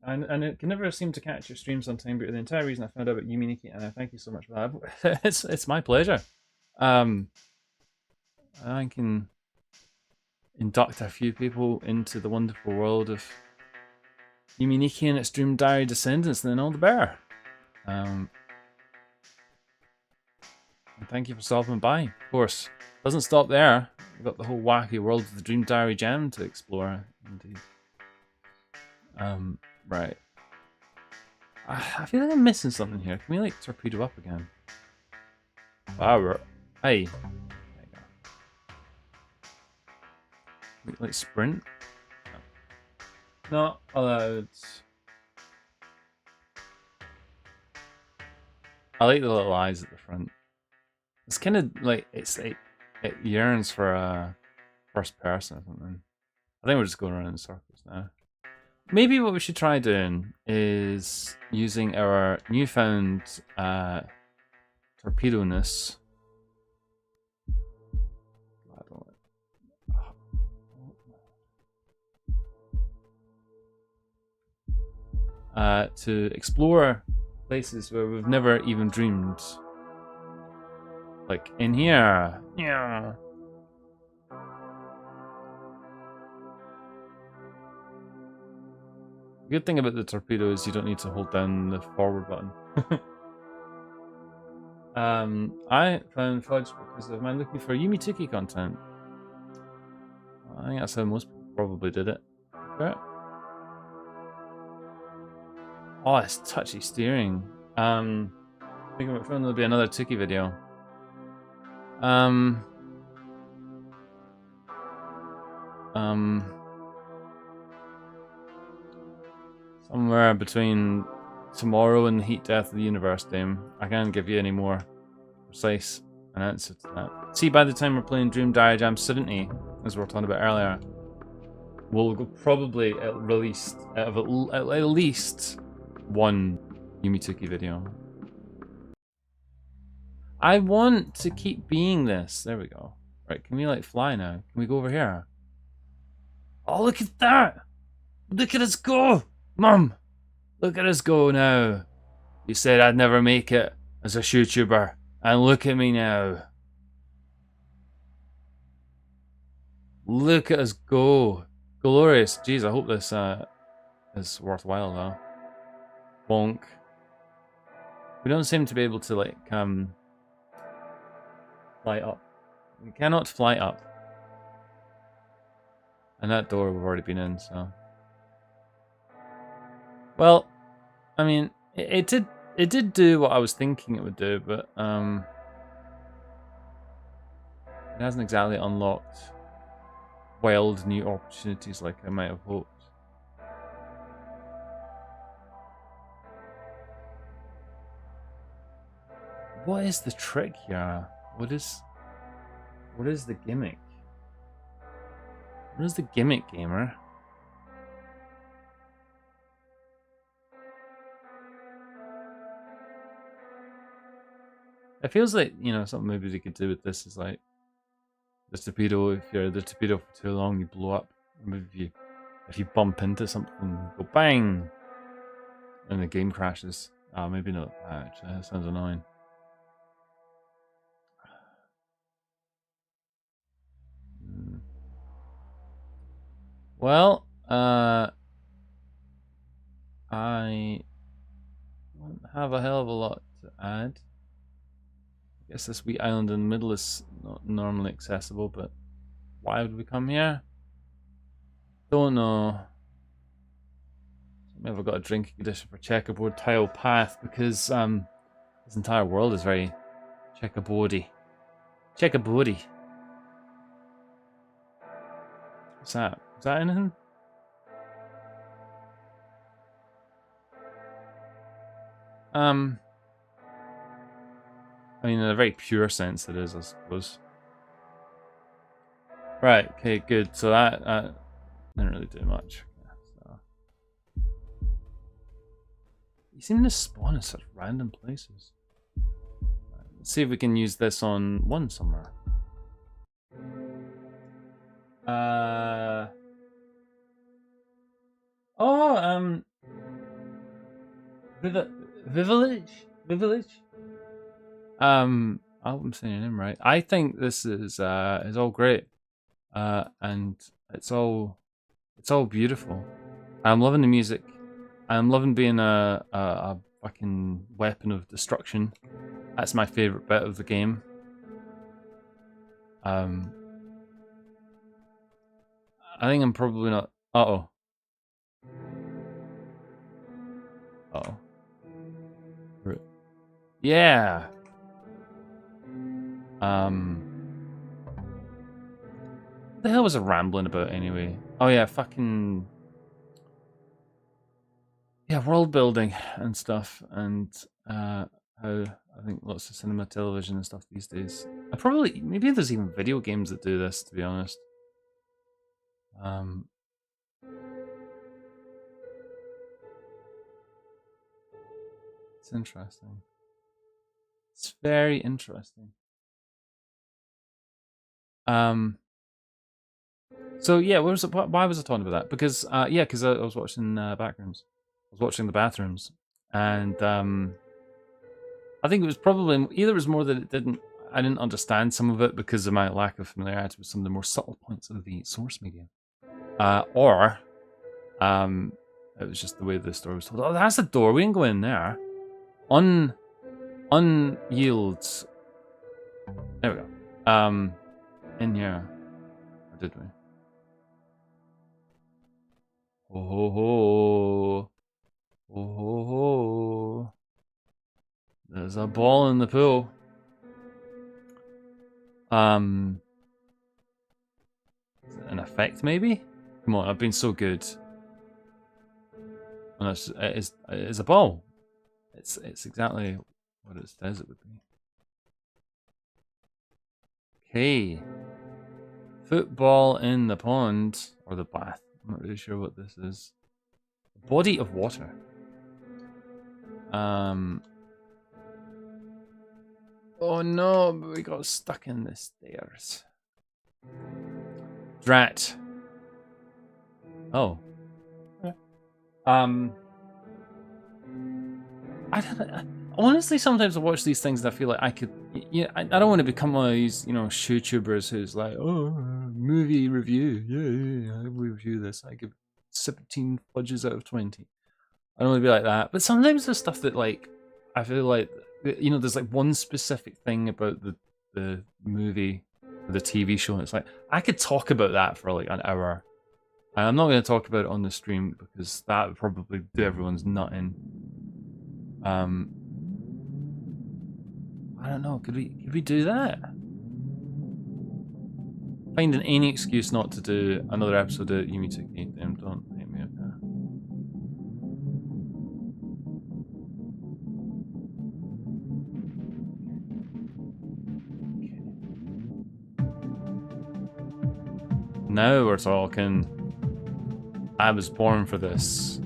And it can never seem to catch your streams on time, but the entire reason I found out about Yumi Nikki, and I thank you so much for that. It's my pleasure. I can induct a few people into the wonderful world of Yumi Nikki and its Dream Diary descendants, and then all the better. And thank you for stopping by. Of course, doesn't stop there. We've got the whole wacky world of the Dream Diary Jam to explore. Indeed. Right. I feel like I'm missing something here. Can we like torpedo up again? Wow. Hey. There you go. We, like sprint? No. Not allowed. I like the little eyes at the front. It's kind of like it yearns for a first person or something. I think we're just going around in circles now. Maybe what we should try doing is using our newfound torpedo-ness. To explore places where we've never even dreamed. Like in here. Yeah. The good thing about the torpedo is you don't need to hold down the forward button. I found Fudge because of man looking for Yumituki content. I think that's how most people probably did it. Okay. Oh, it's touchy steering. I think there'll be another Tuki video. Somewhere between tomorrow and the heat death of the universe, Dame. I can't give you any more precise an answer to that. See, by the time we're playing Dream Diary Jam 70, as we were talking about earlier, we'll probably at least one Yumituki video. I want to keep being this. There we go. Right, can we like fly now? Can we go over here? Oh, look at that! Look at us go! Mum! Look at us go now. You said I'd never make it as a YouTuber, and look at me now. Look at us go. Glorious. Jeez, I hope this is worthwhile though. Bonk. We don't seem to be able to like fly up. We cannot fly up. And that door we've already been in, so. Well, I mean, it did do what I was thinking it would do, but it hasn't exactly unlocked wild new opportunities like I might have hoped. What is the trick here? What is the gimmick? What is the gimmick, gamer? It feels like, you know, something maybe they could do with this is like the torpedo. If you're the torpedo for too long, you blow up. Maybe if you bump into something, go bang, and the game crashes. Oh, maybe not. Actually, that sounds annoying. Well, I don't have a hell of a lot to add. I guess this wee island in the middle is not normally accessible, but why would we come here? Don't know. Maybe I've got a drinking condition for checkerboard tile path because this entire world is very checkerboardy. Checkerboardy. What's that? Is that anything? I mean, in a very pure sense, it is, I suppose. Right. Okay. Good. So that didn't really do much. Yeah, so. You seem to spawn in such random places. Right, see if we can use this on one somewhere. Village. I hope I'm saying your name right. I think this is all great, and it's all beautiful. I'm loving the music. I'm loving being a fucking weapon of destruction. That's my favorite bit of the game. I think I'm probably not. Uh-oh. Uh-oh. Yeah. What the hell was I rambling about anyway? Oh yeah, fucking yeah, world building and stuff, and how I think lots of cinema, television, and stuff these days. Maybe there's even video games that do this. To be honest, it's interesting. It's very interesting. So yeah, why was I talking about that? Because because I was watching Backrooms. I was watching the bathrooms, and I think it was probably either it was more that I didn't understand some of it because of my lack of familiarity with some of the more subtle points of the source media, or it was just the way the story was told. Oh, that's the door. We didn't go in there. Unyields. There we go. In here. Or did we? Oh ho ho. Oh ho ho. There's a ball in the pool. Is it an effect maybe? Come on, I've been so good. And it is a ball. It's exactly what it says it would be. Okay. Football in the pond. Or the bath. I'm not really sure what this is. Body of water. Oh no, we got stuck in the stairs. Drat. Oh. Honestly, sometimes I watch these things and I feel like I could. I don't want to become one of these, YouTubers who's like, oh, movie review. Yeah, I review this. I give 17 fudges out of 20. I don't want to be like that. But sometimes there's stuff that, like, I feel like, there's like one specific thing about the movie, or the TV show, and it's like, I could talk about that for like an hour. And I'm not going to talk about it on the stream because that would probably do everyone's nut in. I don't know. Could we do that? Finding any excuse not to do another episode of Yumi Tsuki. Don't hate me, okay? Now we're talking. I was born for this.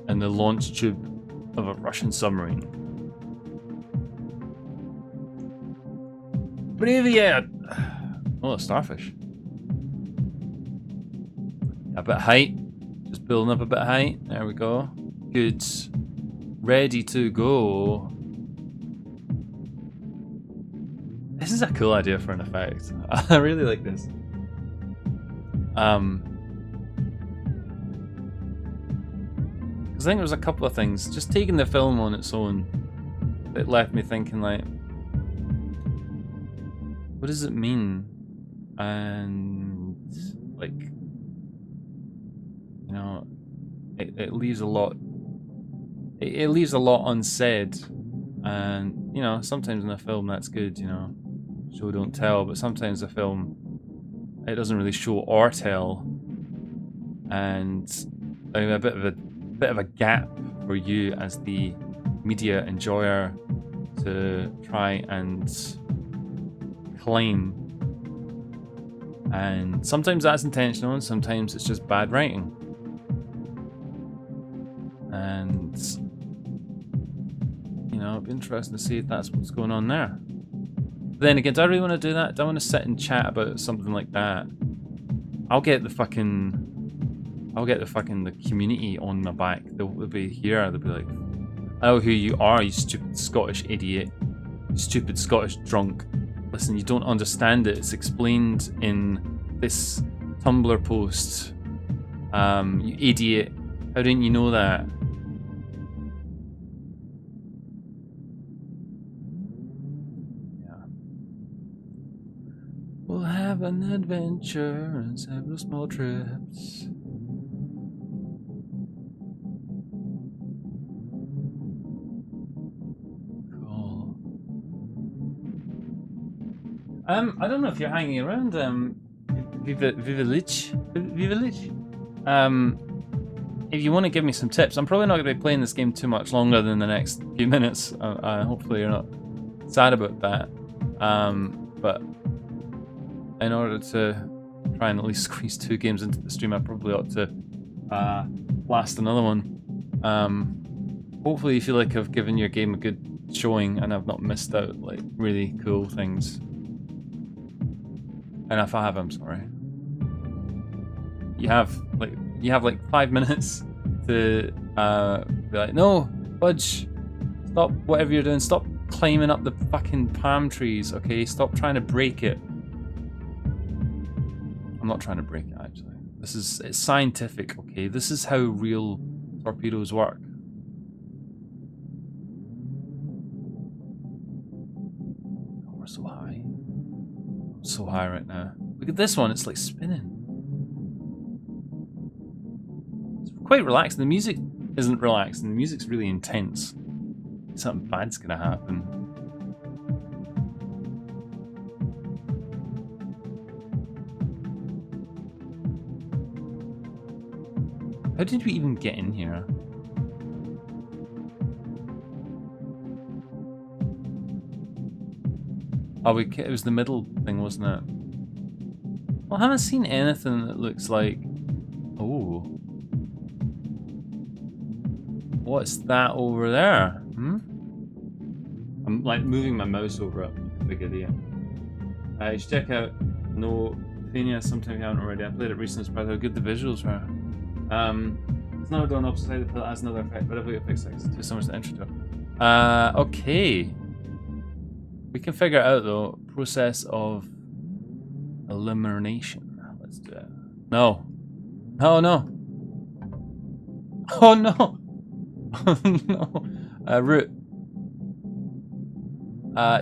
In the launch tube of a Russian submarine. Привет! Oh, a starfish. A bit of height. Just building up a bit of height. There we go. Good. Ready to go. This is a cool idea for an effect. I really like this. Because I think there was a couple of things. Just taking the film on its own, it left me thinking, like, what does it mean? And, like, it leaves a lot. It leaves a lot unsaid, and sometimes in a film that's good. Show don't tell, but sometimes a film it doesn't really show or tell, and I mean, a bit of a gap for you as the media enjoyer to try and claim. And sometimes that's intentional, and sometimes it's just bad writing. And know, it'd be interesting to see if that's what's going on there. Then again, do I really want to do that? Do I want to sit and chat about something like that? I'll get the community on my back. They'll be here. They'll be like, I know who you are, you stupid Scottish idiot. You stupid Scottish drunk. Listen, you don't understand it. It's explained in this Tumblr post. You idiot. How didn't you know that? Yeah. We'll have an adventure and several small trips. Cool. I don't know if you're hanging around Vivalich. If you want to give me some tips, I'm probably not going to be playing this game too much longer than the next few minutes. Hopefully you're not sad about that. But in order to try and at least squeeze 2 games into the stream, I probably ought to blast another one. Hopefully you feel like I've given your game a good showing and I've not missed out like really cool things. And if I have, I'm sorry. You have like 5 minutes to be like, no, Budge, stop whatever you're doing, stop climbing up the fucking palm trees, okay? Stop trying to break it. I'm not trying to break it, actually. It's scientific, okay? This is how real torpedoes work. Oh, we're so high. I'm so high right now. Look at this one, it's like spinning. It's quite relaxed. The music isn't relaxed, and the music's really intense. Something bad's gonna happen. How did we even get in here? Oh, it was the middle thing, wasn't it? Well, I haven't seen anything that looks like... Oh. What's that over there? Hmm? I'm like moving my mouse over it. Big idiot. You should check out No Phineas sometime if you haven't already. I played it recently, surprised how good the visuals were. It's never done opposite side of the pill, has another effect, but if we get fixed, it's too so much to intro to. Okay. We can figure it out though. Process of elimination. Let's do it. No. Oh no. Oh no. Oh no. Route.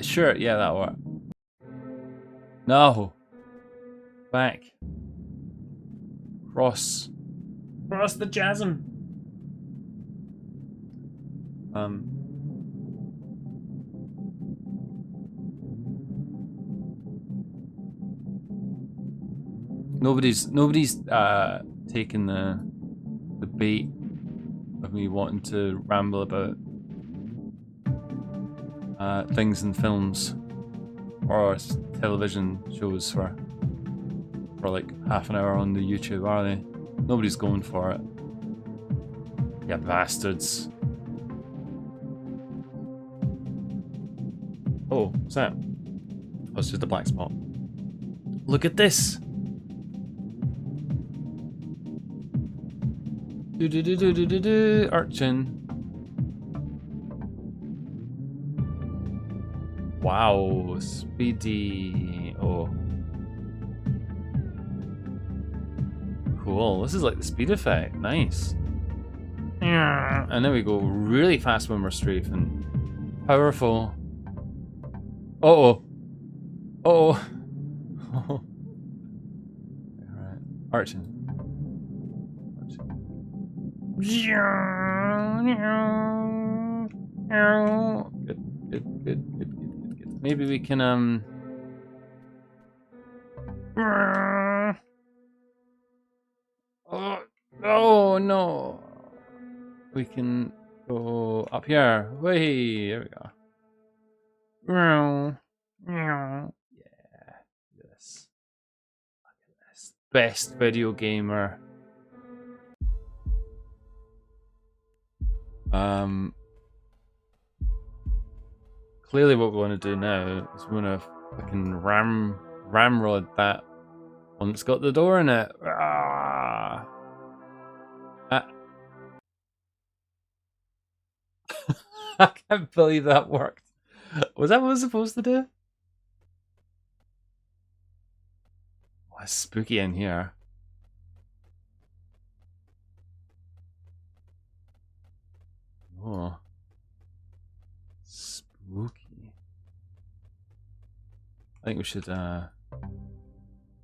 Sure, yeah, that'll work. No. Back. Cross the chasm. Nobody's taken the bait of me wanting to ramble about things in films or television shows for like half an hour on the YouTube, are they? Nobody's going for it. You bastards. Oh, what's that? Oh, it's just a black spot. Look at this! Urchin. Wow, speedy. Oh. Cool, this is like the speed effect. Nice. And then we go really fast when we're strafing. Powerful. Uh-oh. Uh-oh. Alright. Arching. Good. Maybe we can oh no. We can go up here. Way, there we go. Yeah. Yes. Look at this. Best video gamer. clearly what we want to do now is we want to fucking ramrod that one that's got the door in it. Ah. I can't believe that worked. Was that what I was supposed to do? Oh, it's spooky in here. Oh. Spooky. I think we should,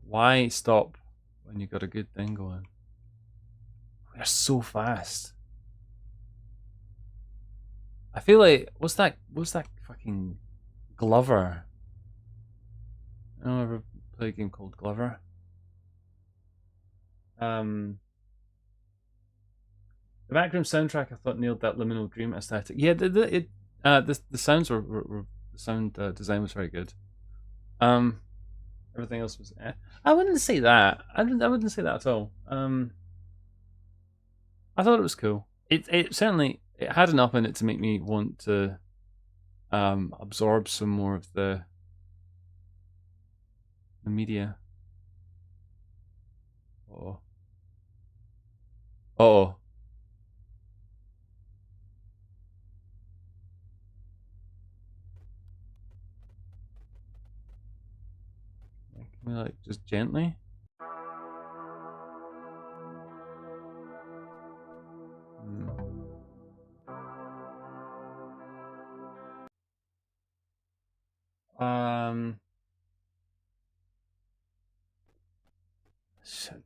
why stop when you got a good thing going? They're so fast. I feel like, what's that fucking Glover? I don't ever play a game called Glover. The background soundtrack I thought nailed that liminal dream aesthetic. Yeah, the sounds were the sound design was very good. Everything else was. I wouldn't say that. I wouldn't say that at all. I thought it was cool. It certainly it had enough in it to make me want to absorb some more of the media. Oh. Oh. Can we like just gently?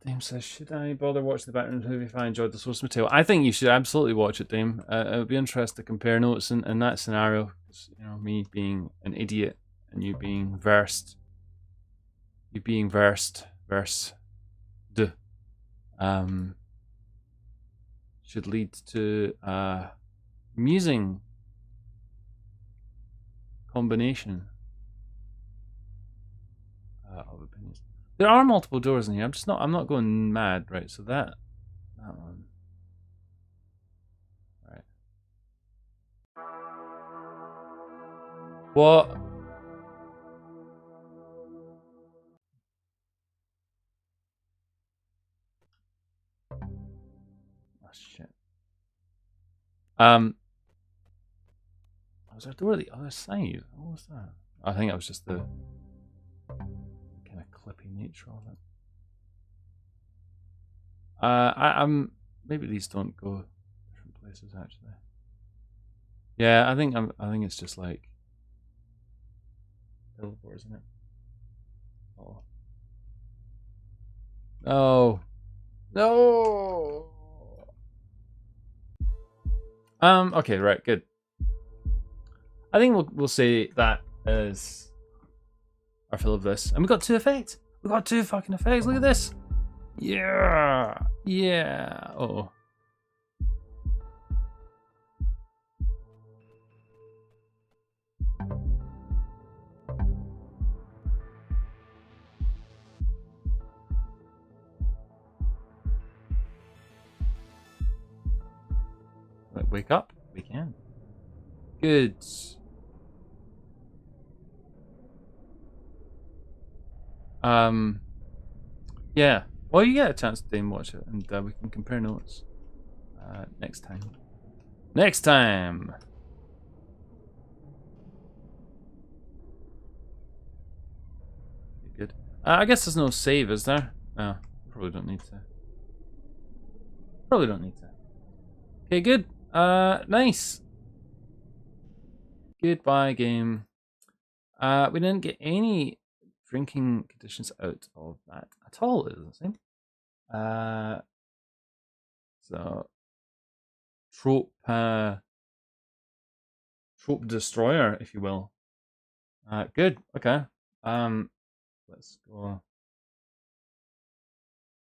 Dame says, should I bother watching the background movie if I enjoyed the source material? I think you should absolutely watch it, Dame. It would be interesting to compare notes in that scenario. You know, me being an idiot and you being versed. You being versed. Should lead to amusing combination of opinions. There are multiple doors in here. I'm not going mad, right? So that one. Right. What? Oh shit. Was there a door at the other side? What was that? I think that was just the kind of clippy nature of it. I'm maybe these don't go different places actually. Yeah, I think it's just like teleport, isn't it? Oh. No. No. Okay, right, good. I think we'll say that is our fill of this. And we got 2 effects. We got 2 fucking effects. Look at this. Yeah. Yeah. Uh-oh. Wake up. We can. Good. Yeah. Well, you get a chance to watch it, and we can compare notes next time. Next time. Good. I guess there's no save, is there? No, probably don't need to. Probably don't need to. Okay, good. Nice. Goodbye, game. We didn't get any drinking conditions out of that at all, it doesn't seem. So trope destroyer, if you will. Good. Okay. Let's go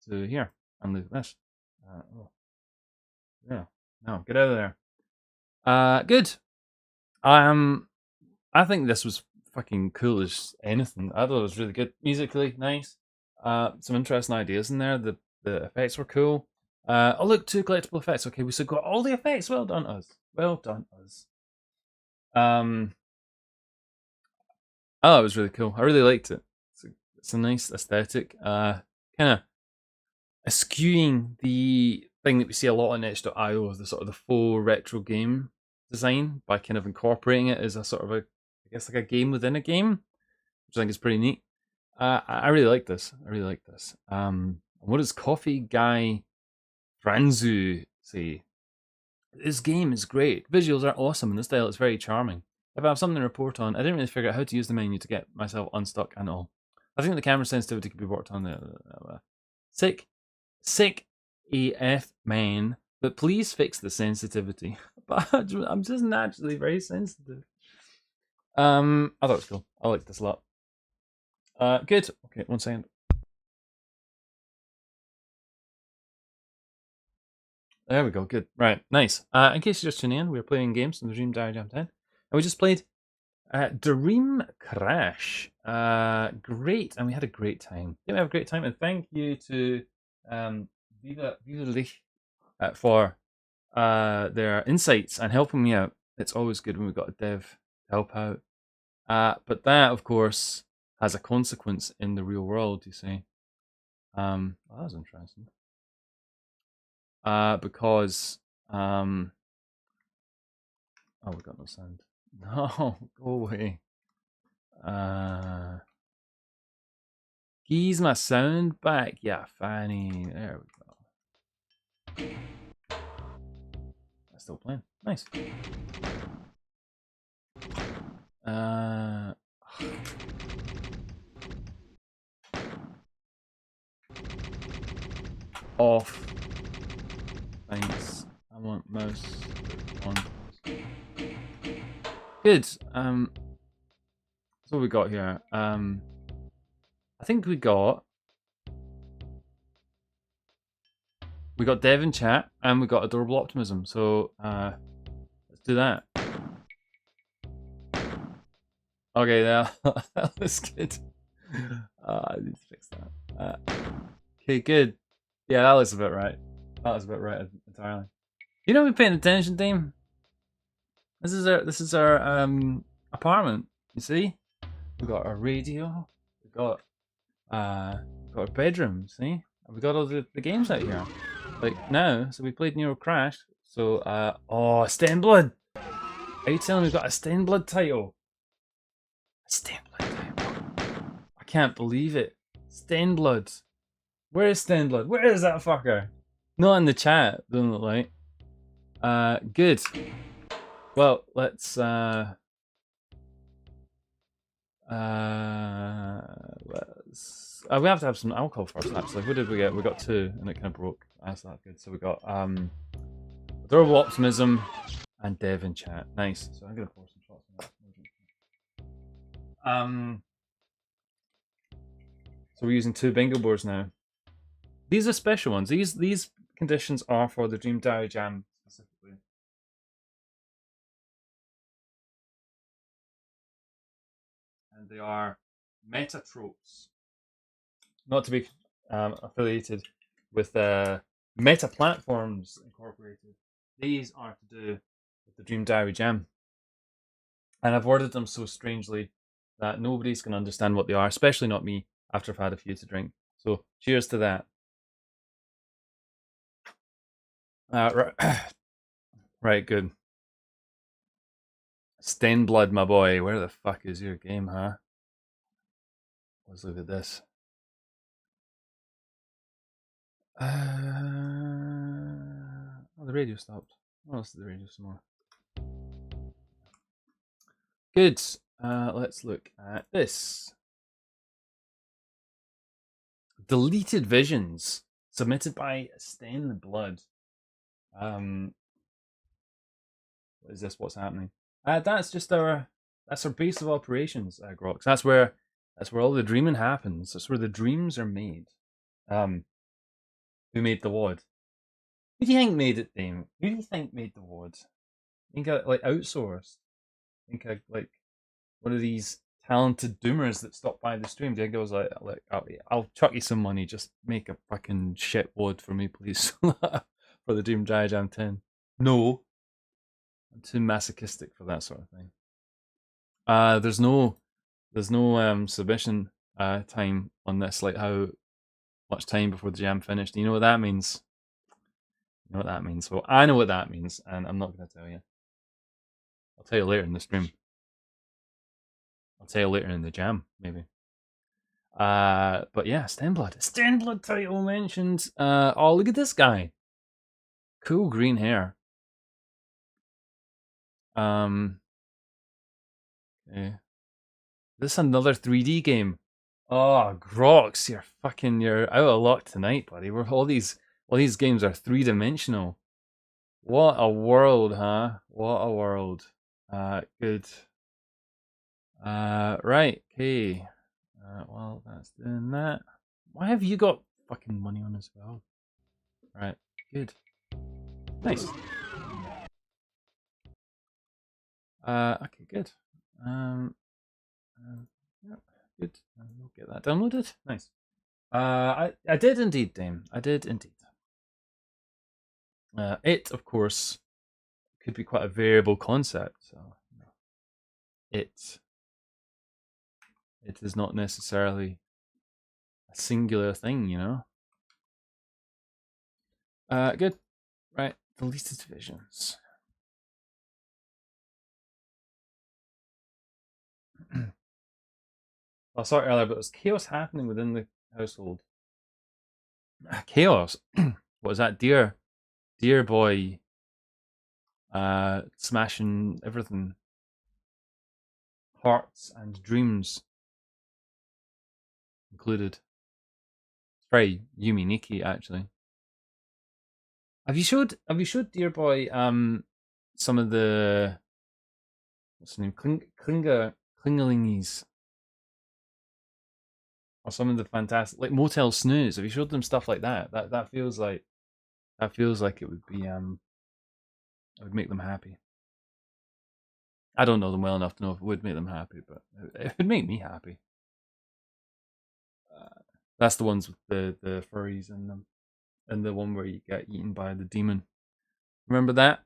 to here and look at this. Oh. Yeah. No, get out of there. Good. I think this was fucking cool as anything. I thought it was really good. Musically, nice. Some interesting ideas in there. The effects were cool. Oh look, 2 collectible effects. Okay, we still got all the effects. Well done us. Well done us. Oh, it was really cool. I really liked it. It's a nice aesthetic. Kind of eschewing the thing that we see a lot on itch.io of the sort of the faux retro game design by kind of incorporating it as a sort of a, I guess like a game within a game, which I think is pretty neat. I really like this. I really like this. What does Coffee Guy Franzu say? This game is great. Visuals are awesome and the style is very charming. If I have something to report on, I didn't really figure out how to use the menu to get myself unstuck and all. I think the camera sensitivity could be worked on there. Sick AF man, but please fix the sensitivity. But I'm just naturally very sensitive. I thought it was cool. I like this a lot. Good. Okay, 1 second. There we go. Good. Right. Nice. In case you're just tuning in, we're playing games in the Dream Diary Jam 10. And we just played Dream Crash. Great. And we had a great time. Didn't we have a great time? And thank you to Viva Lich for their insights and helping me out. It's always good when we've got a dev to help out. But that, of course, has a consequence in the real world, you see. Well, that was interesting. Because oh, we got no sound. No, go away. Keys my sound back. Yeah, Fanny. There we go. That's still playing. Nice. Off. Thanks. I want mouse on. Good. So what we got here? I think we got Dev in chat and we got Adorable Optimism. So let's do that. Okay, that looks good. I need to fix that. Okay, good. Yeah, that looks a bit right. That was a bit right entirely. You know, we're paying attention, team. This is our apartment. You see, we got our radio. We got our bedroom. See, we got all the games out here. Like now, so we played Neo Crash. So oh, Stained Blood. Are you telling me we've got a Stained Blood title? A Stained Blood title. I can't believe it. Stained Blood. Where is Stained Blood? Where is that fucker? Not in the chat, doesn't look like. Good. Well, let's we have to have some alcohol first, actually. What did we get? We got 2 and it kind of broke. That's not good. So we got Adorable Optimism and Dev in chat. Nice. So I'm gonna pour some shots on that. So we're using 2 bingo boards now. These are special ones. These conditions are for the Dream Diary Jam specifically. And they are meta tropes. Not to be affiliated with Meta Platforms Incorporated. These are to do with the Dream Diary Jam. And I've worded them so strangely that nobody's going to understand what they are, especially not me, after I've had a few to drink. So cheers to that. Right, good. Stained Blood, my boy. Where the fuck is your game, huh? Let's look at this. Oh, the radio stopped. Oh, let's do the radio some more. Good. Let's look at this. Deleted Visions, submitted by Stained Blood. What is this? What's happening? That's just our base of operations, Grox. That's where all the dreaming happens. That's where the dreams are made. Who made the WOD? Who do you think made it, Dame? Who do you think made the WOD? Think I like outsourced? Think I like one of these talented doomers that stopped by the stream? Do you think I was like I'll chuck you some money, just make a fucking shit WOD for me, please, for the Dream Diary Jam 10? No, I'm too masochistic for that sort of thing. There's no There's no submission time on this, like how much time before the jam finished. You know what that means? You know what that means? Well, I know what that means, and I'm not going to tell you. I'll tell you later in the stream. I'll tell you later in the jam, maybe. But yeah, Stenblood title mentioned. Oh, look at this guy. Cool green hair. Okay. This is another 3D game. Oh, Grox, you're out of luck tonight, buddy. All these games are 3-dimensional. What a world, huh? What a world. Good. Right, okay. Well, that's doing that. Why have you got fucking money on as well? Right, good. Nice. Okay, good. Yeah, good. We'll get that downloaded. Nice. I did indeed, Dame. I did indeed. It, of course, could be quite a variable concept. So, it is not necessarily a singular thing, you know. Good. Right, deleted divisions. I saw it earlier, but there's chaos happening within the household. Chaos. What is that? Dear boy. Smashing everything. Hearts and dreams included. It's very Yumi Nikki, actually. Have you showed Dear Boy some of the, what's the name, Klingelingis, or some of the fantastic, like Motel Snooze? Have you showed them stuff like that? That feels like it would be it would make them happy. I don't know them well enough to know if it would make them happy, but it would make me happy. That's the ones with the furries in them, and the one where you get eaten by the demon. Remember that?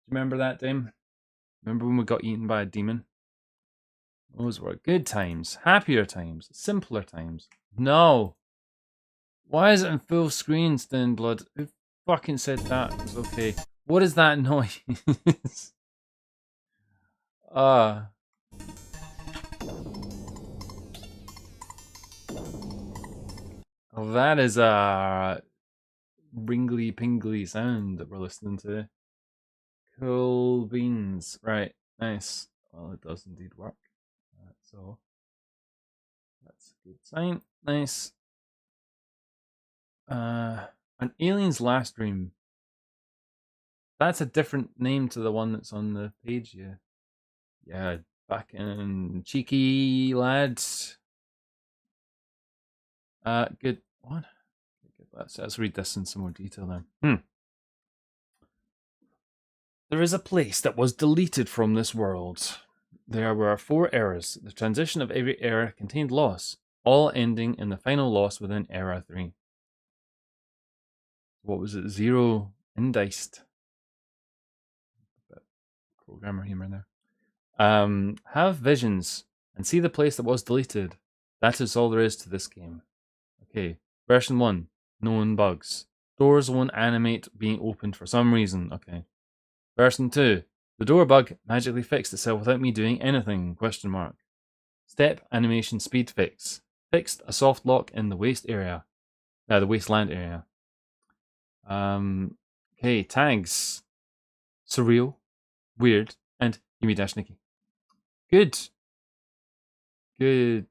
Remember that, Dame? Remember when we got eaten by a demon? Those were good times, happier times, simpler times. No. Why is it in full screen, Blood? Who fucking said that? It's okay. What is that noise? Oh, that is a ringly pingly sound that we're listening to. Cool beans. Right, nice. Well, it does indeed work. So that's a good sign. Nice. An Alien's Last Dream. That's a different name to the one that's on the page, yeah. Yeah, back in cheeky lads. Good. What? Let's read this in some more detail then. There is a place that was deleted from this world. There were 4 eras. The transition of every era contained loss, all ending in the final loss within era 3. What was it? 0 indiced. Programmer humor there. Have visions and see the place that was deleted. That is all there is to this game. Okay, version 1, known bugs. Doors won't animate being opened for some reason. Okay. Version 2, the door bug magically fixed itself without me doing anything, question mark. Step animation speed fix. Fixed a soft lock in the the wasteland area. Okay, tags. Surreal, weird, and Yumi Nikki. Good. Good.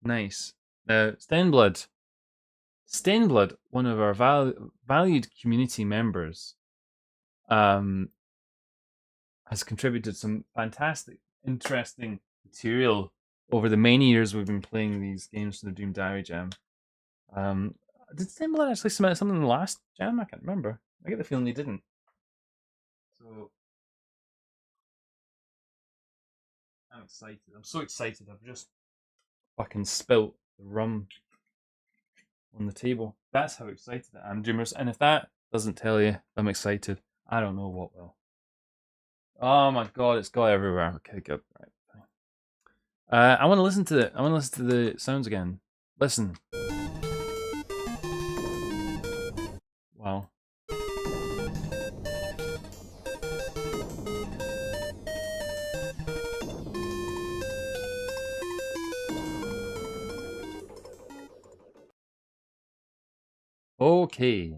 Nice. Now, Stenblood, one of our valued community members, has contributed some fantastic, interesting material over the many years we've been playing these games for the Doom Diary Jam. Did Stenblood actually submit something in the last jam? I can't remember. I get the feeling he didn't. So I'm excited. I'm so excited. I've just fucking spilt the rum on the table. That's how excited I am, Dreamers. And if that doesn't tell you I'm excited, I don't know what will. Oh my god, it's got everywhere. Okay, good. Right, fine. I want to listen to it. I want to listen to the sounds again. Listen. Wow. Okay.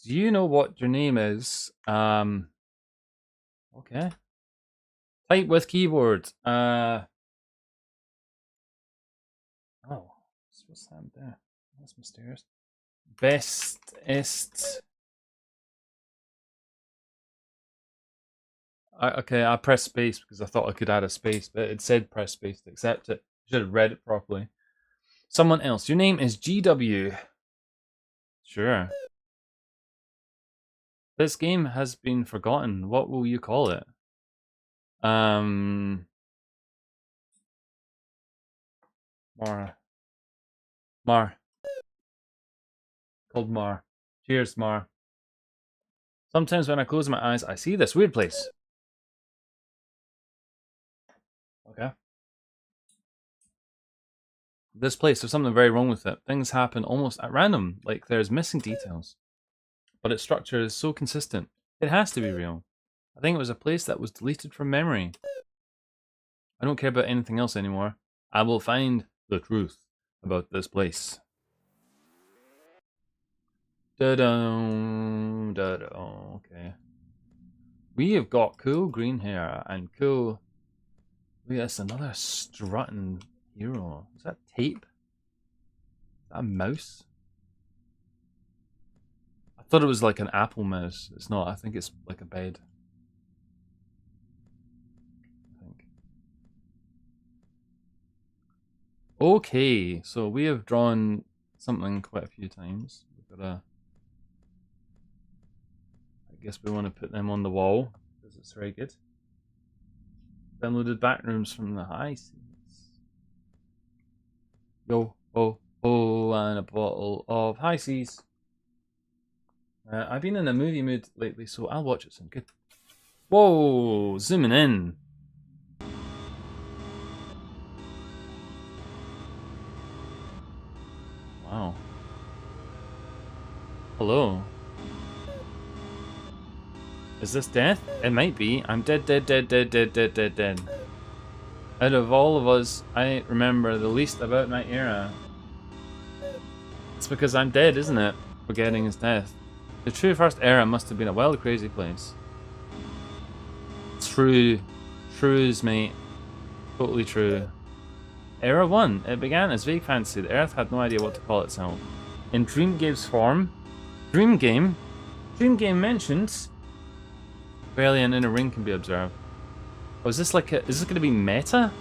Do you know what your name is? Okay. Type with keyboard. Oh, what's that there? That's mysterious. Bestest. Okay, I pressed space because I thought I could add a space, but it said press space to accept it. Should have read it properly. Someone else. Your name is GW. Sure. This game has been forgotten. What will you call it? Mar. Mar. Called Mar. Cheers, Mar. Sometimes when I close my eyes, I see this weird place. Okay. This place, there's something very wrong with it. Things happen almost at random, like there's missing details. But its structure is so consistent. It has to be real. I think it was a place that was deleted from memory. I don't care about anything else anymore. I will find the truth about this place. Da-dum, da-dum, okay. We have got cool green hair and cool... Yes, another strutting hero. Is that tape? Is that a mouse? I thought it was like an Apple mouse. It's not. I think it's like a bed. I think. Okay, so we have drawn something quite a few times. We've got a... I guess we want to put them on the wall because it's very good. Downloaded backrooms from the high seas. Yo, oh, oh, and a bottle of high seas. I've been in a movie mood lately, so I'll watch it soon. Good. Whoa, zooming in. Wow. Hello. Is this death? It might be. I'm dead, dead, dead, dead, dead, dead, dead, dead. Out of all of us, I remember the least about my era. It's because I'm dead, isn't it? Forgetting his death. The true first era must have been a wild, crazy place. True. Trues, mate. Totally true. Era 1. It began as vague fantasy. The Earth had no idea what to call itself. In Dream Game's form, Dream Game mentions barely an inner ring can be observed. Oh, is this like a, is this going to be meta?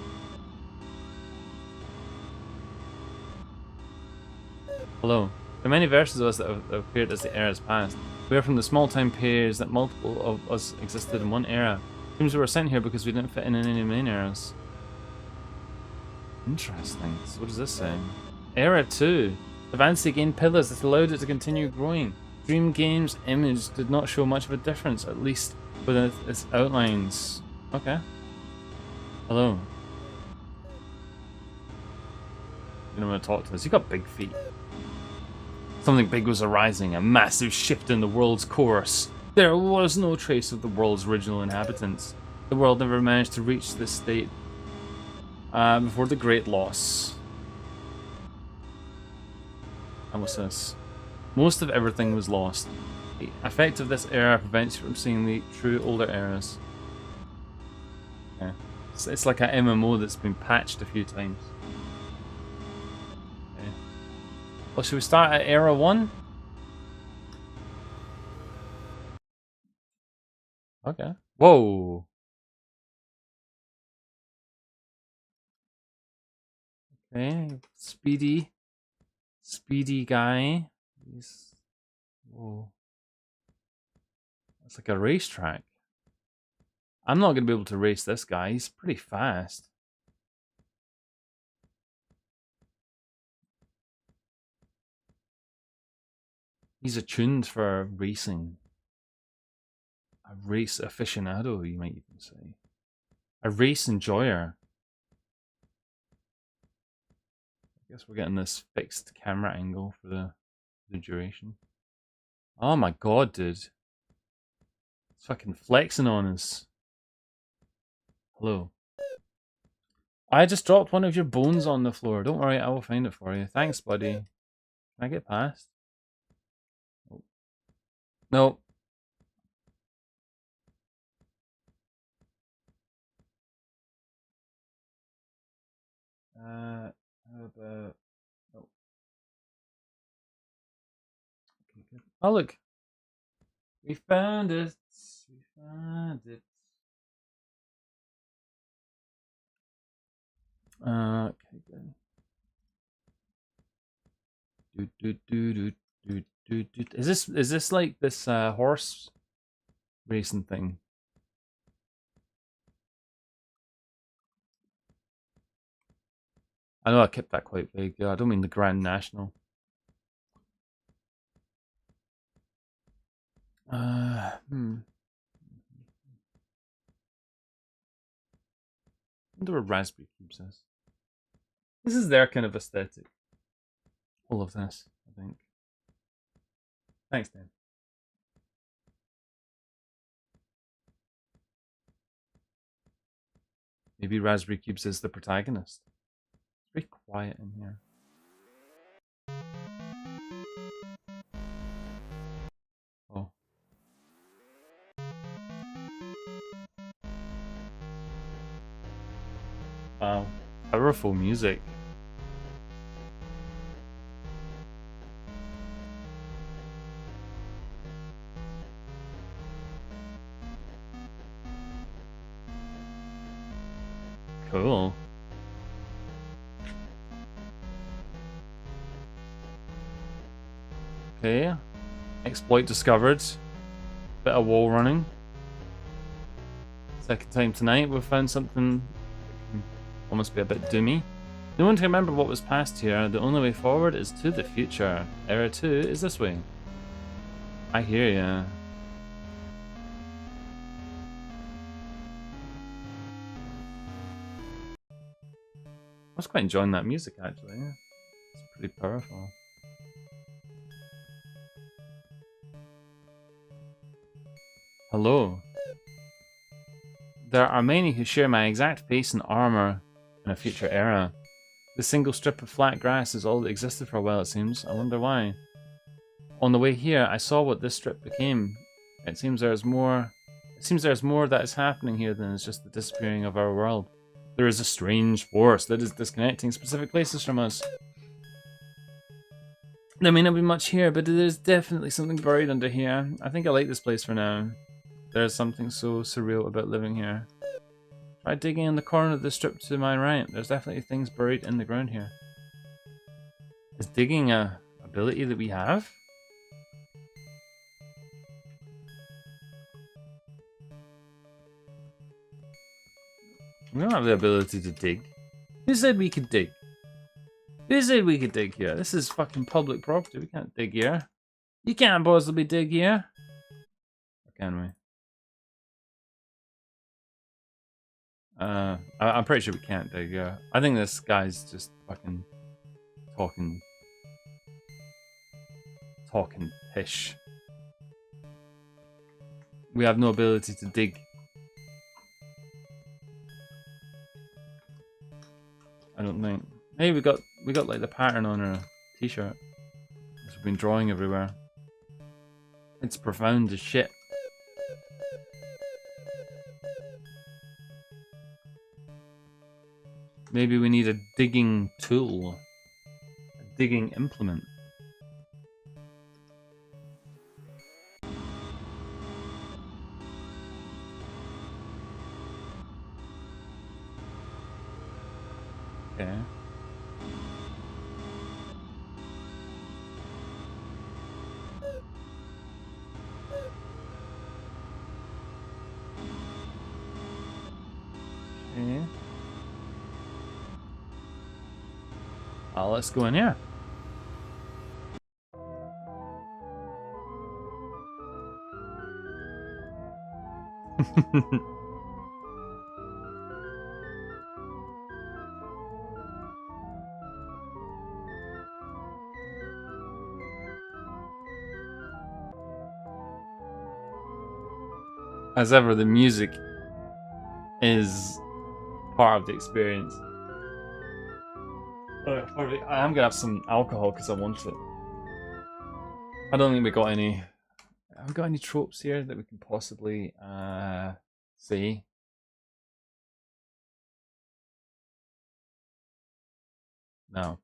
Hello. There are many versions of us that have appeared as the era's past. We are from the small time periods that multiple of us existed in one era. It seems we were sent here because we didn't fit in any main eras. Interesting. So what does this say? Era 2. The fantasy gained pillars that allowed it to continue growing. Dream Game's image did not show much of a difference, at least with its outlines. Okay. Hello. You don't want to talk to us. You got big feet. Something big was arising, a massive shift in the world's course. There was no trace of the world's original inhabitants. The world never managed to reach this state before the Great Loss. And what's this? Most of everything was lost. The effect of this era prevents you from seeing the true older eras. Yeah. It's like an MMO that's been patched a few times. Okay. Well, should we start at era 1? Okay. Whoa! Okay, speedy guy. He's... Whoa. It's like a racetrack. I'm not going to be able to race this guy. He's pretty fast. He's attuned for racing. race aficionado, you might even say. A race enjoyer. I guess we're getting this fixed camera angle for the duration. Oh my god, dude. It's fucking flexing on us. Hello. I just dropped one of your bones on the floor. Don't worry, I will find it for you. Thanks, buddy. Can I get past? Oh. No. How about... Oh. Okay, good. Oh, look. We found it. We found it. Okay, good. Is this like this horse racing thing? I know I kept that quite vague. I don't mean the Grand National. I wonder where Raspberry Cubes is. This is their kind of aesthetic. All of this, I think. Thanks, Dan. Maybe Raspberry Cubes is the protagonist. It's very quiet in here. Oh. Wow. Powerful music. Cool. Okay. Exploit discovered. Bit of wall running. Second time tonight we've found something that can almost be a bit doomy. No one can remember what was past here. The only way forward is to the future. Era 2 is this way. I hear ya. I was quite enjoying that music actually. It's pretty powerful. Hello. There are many who share my exact face and armor in a future era. This single strip of flat grass is all that existed for a while, it seems. I wonder why. On the way here, I saw what this strip became. It seems there's more that is happening here than is just the disappearing of our world. There is a strange force that is disconnecting specific places from us. There may not be much here, but there's definitely something buried under here. I think I like this place for now. There's something so surreal about living here. Try digging in the corner of the strip to my right. There's definitely things buried in the ground here. Is digging a ability that we have? We don't have the ability to dig. Who said we could dig? Who said we could dig here? This is fucking public property. We can't dig here. You can't possibly dig here. Or can we? I'm pretty sure we can't dig here. I think this guy's just fucking talking pish. We have no ability to dig. I don't think. Hey, we got like the pattern on our t-shirt. We've been drawing everywhere. It's profound as shit. Maybe we need a digging tool. A digging implement. Okay. Okay. Let's go in here. As ever, the music is part of the experience. I am gonna have some alcohol because I want it. I don't think we got any. Have we got any tropes here that we can possibly see? No.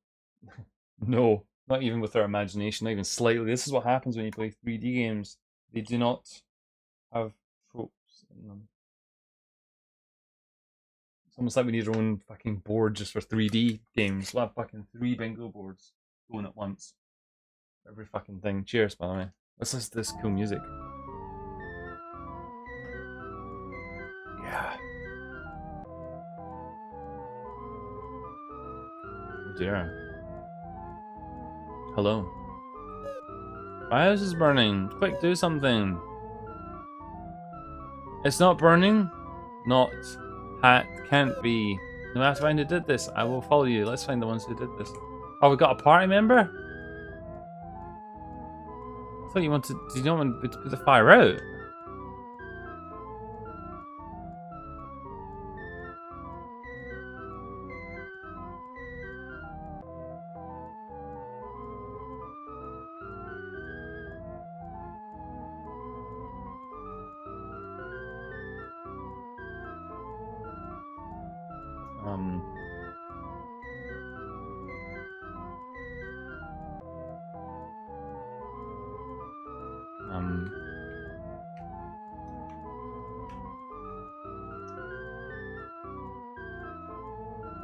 No, not even with our imagination, not even slightly. This is what happens when you play 3D games. They do not have tropes in them. It's almost like we need our own fucking board just for 3D games. We'll have fucking 3 bingo boards going at once. Every fucking thing. Cheers, by the way. Let's listen to this cool music. Yeah. Oh dear. Hello. My house is burning. Quick, do something. It's not burning. Not. Hat. Can't be. No matter find who did this. I will follow you. Let's find the ones who did this. Oh, we got a party member? I thought you wanted. Did you want to put the fire out?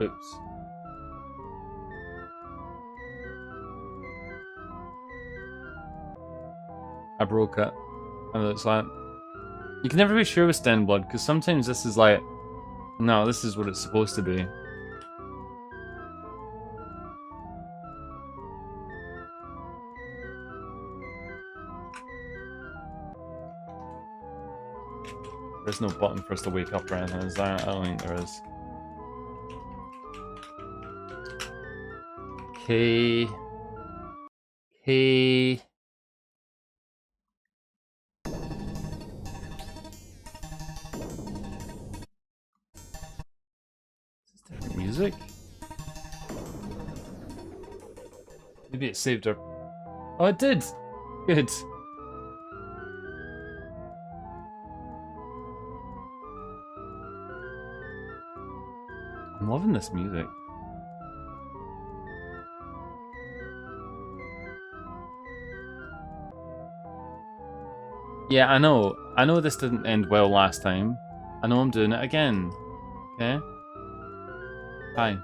Oops. I broke it. And it's like, you can never be sure with Sten Blood because sometimes this is like, no, this is what it's supposed to be. There's no button for us to wake up or anything, is there? I don't think there is. Okay. Okay. Is this different music? Maybe it saved her. Oh, it did! Good. I'm loving this music. Yeah, I know. I know this didn't end well last time. I know I'm doing it again. Okay? Hi.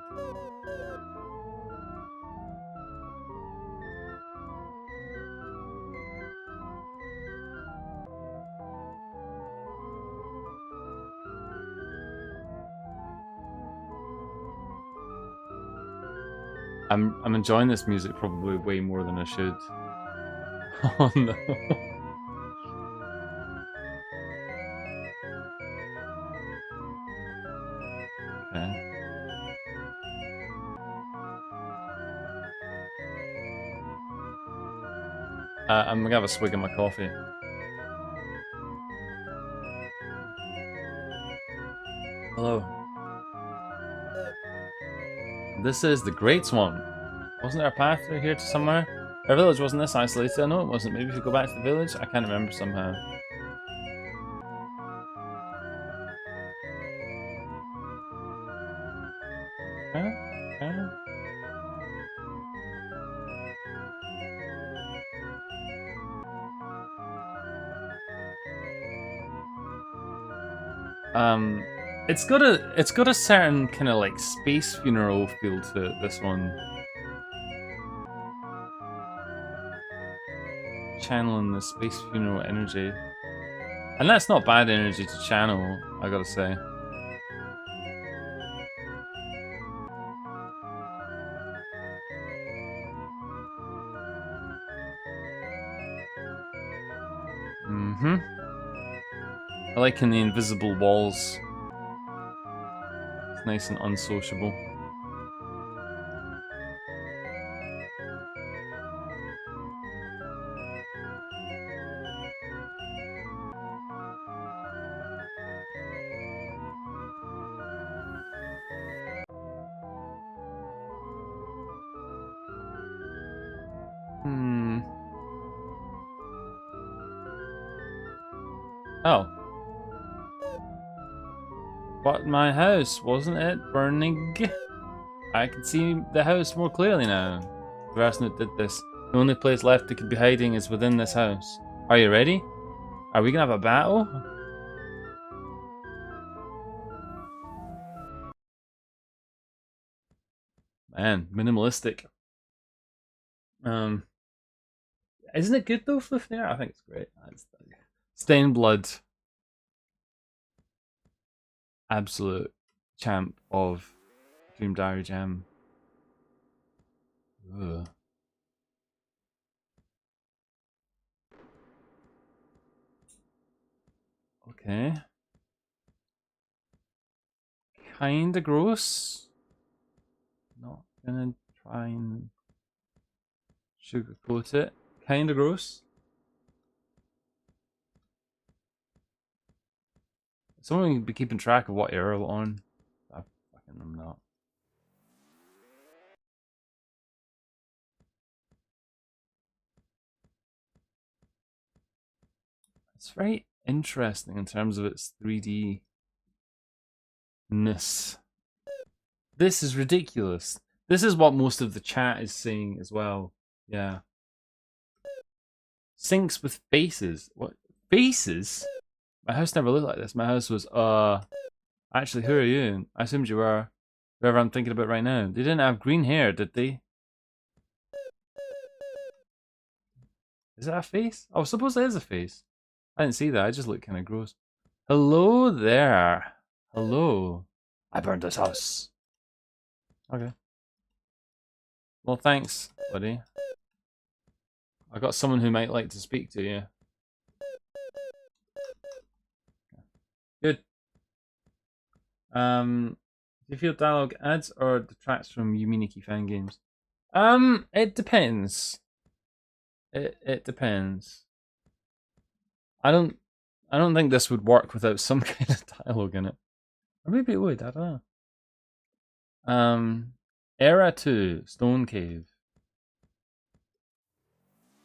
I'm enjoying this music probably way more than I should. Oh no. Okay. I'm gonna have a swig of my coffee. Hello. This is the Great Swamp. Wasn't there a path through here to somewhere? Our village wasn't this isolated. I know it wasn't. Maybe if we go back to the village? I can't remember somehow. Huh? Huh? It's got a certain kind of like space funeral feel to it, this one. Channeling the space funeral energy. And that's not bad energy to channel, I gotta say. Mm-hmm. I like in the invisible walls. It's nice and unsociable. Oh. But my house, wasn't it burning? I can see the house more clearly now. The person who did this. The only place left they could be hiding is within this house. Are you ready? Are we gonna have a battle? Man, minimalistic. Isn't it good though, Flifnair? I think it's great. Stained Blood. Absolute champ of Dream Diary Jam. Ugh. Okay. Kinda gross. Not gonna try and sugarcoat it. Kinda gross. Someone can be keeping track of what era we're on. I fucking am not. It's very interesting in terms of its 3D-ness. This is ridiculous. This is what most of the chat is saying as well. Yeah. Sinks with faces. What? Faces? My house never looked like this. My house was, actually, who are you? I assumed you were whoever I'm thinking about right now. They didn't have green hair, did they? Is that a face? Oh, suppose that is a face. I didn't see that. I just looked kind of gross. Hello there. Hello. I burned this house. Okay. Well, thanks, buddy. I got someone who might like to speak to you. Good. Do you feel dialogue adds or detracts from Yuminiki fan games? It depends. It depends. I don't think this would work without some kind of dialogue in it. Or maybe it would, I don't know. Era 2, Stone Cave.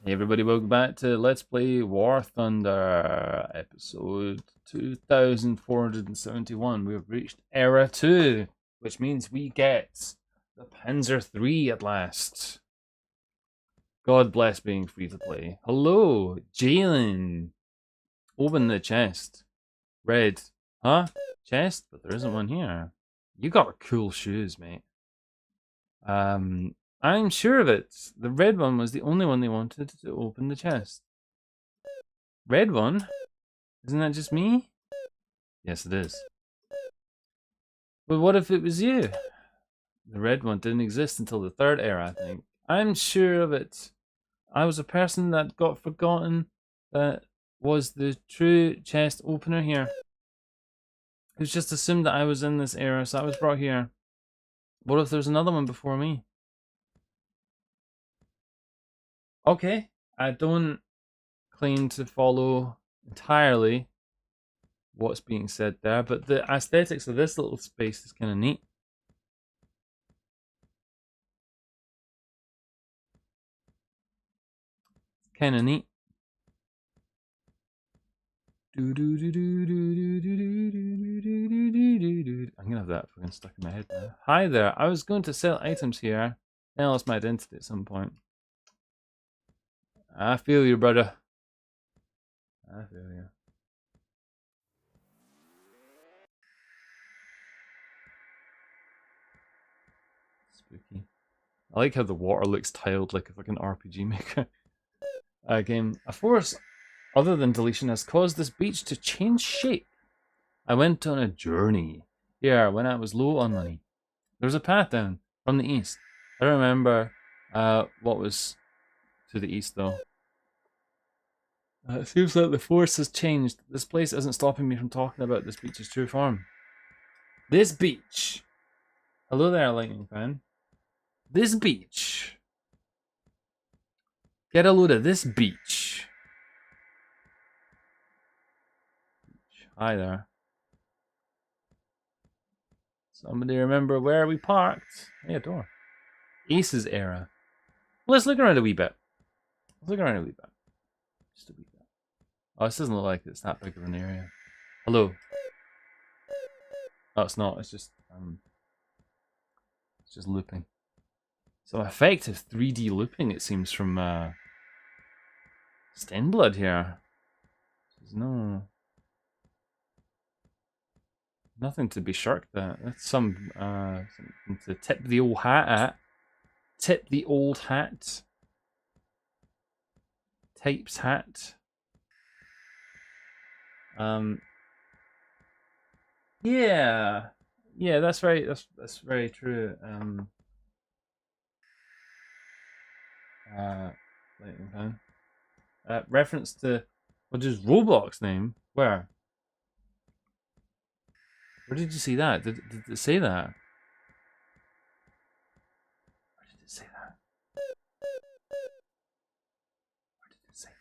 Hey everybody, welcome back to Let's Play War Thunder, episode 2471. We've reached Era 2, which means we get the Panzer III at last. God bless being free to play. Hello, Jalen. Open the chest. Red. Huh? Chest? But there isn't one here. You got cool shoes, mate. I'm sure of it. The red one was the only one they wanted to open the chest. Red one? Isn't that just me? Yes, it is. But what if it was you? The red one didn't exist until the third era, I think. I'm sure of it. I was a person that got forgotten that was the true chest opener here. It was just assumed that I was in this era, so I was brought here. What if there's another one before me? Okay, I don't claim to follow entirely what's being said there, but the aesthetics of this little space is kind of neat. Kind of neat. I'm gonna have that fucking stuck in my head now. Hi there, I was going to sell items here. Then I lost my identity at some point. I feel you, brother. I feel you. Spooky. I like how the water looks tiled like a fucking RPG Maker game. A force other than deletion has caused this beach to change shape. I went on a journey here when I was low on money. There was a path down from the east. I don't remember what was to the east though. It seems like the force has changed. This place isn't stopping me from talking about this beach's true form. This beach. Hello there, lightning fan. This beach. Get a load of this beach. Hi there. Somebody remember where we parked? Hey, a door. Ace's era. Let's look around a wee bit. Let's look around a wee bit. Just a wee bit. Oh, this doesn't look like it's that big of an area. Hello. Oh, it's not. It's just looping. Some effective 3D looping, it seems, from Stenblood here. There's nothing to be shirked at. That's something to tip the old hat at. Tip the old hat. Types hat. Yeah. Yeah, that's very true. Lightning fan. Reference to what is Roblox name? Where? Where did you see that? Did it say that? Where did it say that? Where did it say that?